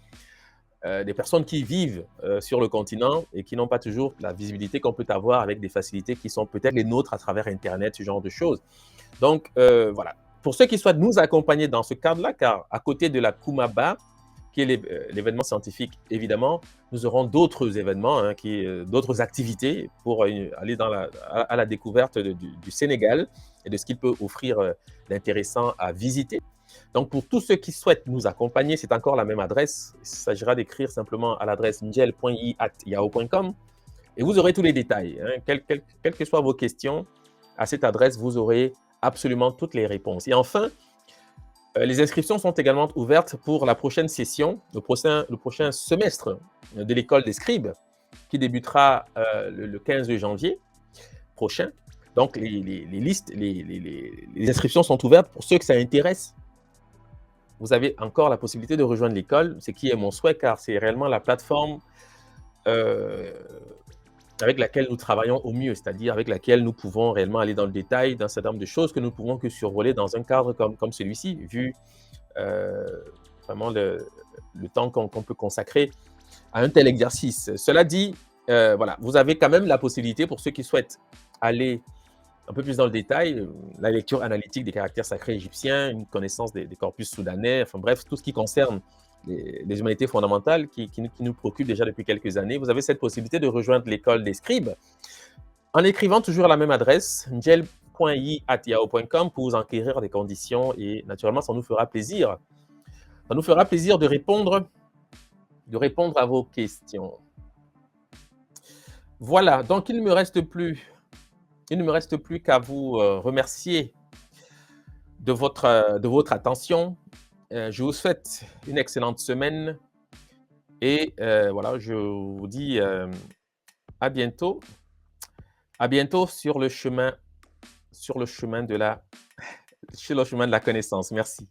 des personnes qui vivent sur le continent et qui n'ont pas toujours la visibilité qu'on peut avoir avec des facilités qui sont peut-être les nôtres à travers Internet, ce genre de choses. Donc, voilà. Pour ceux qui souhaitent nous accompagner dans ce cadre-là, car à côté de la Kumaba, qui est l'événement scientifique, évidemment, nous aurons d'autres événements, d'autres activités pour aller à la découverte du Sénégal et de ce qu'il peut offrir d'intéressant à visiter. Donc, pour tous ceux qui souhaitent nous accompagner, c'est encore la même adresse. Il s'agira d'écrire simplement à l'adresse njel.yi@yahoo.com et vous aurez tous les détails. Quelles que soient vos questions, à cette adresse, vous aurez absolument toutes les réponses. Et enfin, les inscriptions sont également ouvertes pour la prochaine session, le prochain semestre de l'école des scribes, qui débutera le 15 janvier prochain. Donc, les inscriptions sont ouvertes pour ceux que ça intéresse. Vous avez encore la possibilité de rejoindre l'école, ce qui est mon souhait, car c'est réellement la plateforme avec laquelle nous travaillons au mieux, c'est-à-dire avec laquelle nous pouvons réellement aller dans le détail d'un certain nombre de choses que nous ne pouvons que survoler dans un cadre comme celui-ci, vu vraiment le temps qu'on peut consacrer à un tel exercice. Cela dit, voilà, vous avez quand même la possibilité, pour ceux qui souhaitent aller un peu plus dans le détail, la lecture analytique des caractères sacrés égyptiens, une connaissance des corpus soudanais, enfin bref, tout ce qui concerne les humanités fondamentales qui nous préoccupent déjà depuis quelques années. Vous avez cette possibilité de rejoindre l'école des scribes en écrivant toujours à la même adresse, njel.yi@yahoo.com, pour vous enquérir des conditions et naturellement, ça nous fera plaisir. Ça nous fera plaisir de répondre à vos questions. Voilà, donc il ne me reste plus qu'à vous remercier de votre attention. Je vous souhaite une excellente semaine et voilà, je vous dis à bientôt. À bientôt sur le chemin de la connaissance. Merci.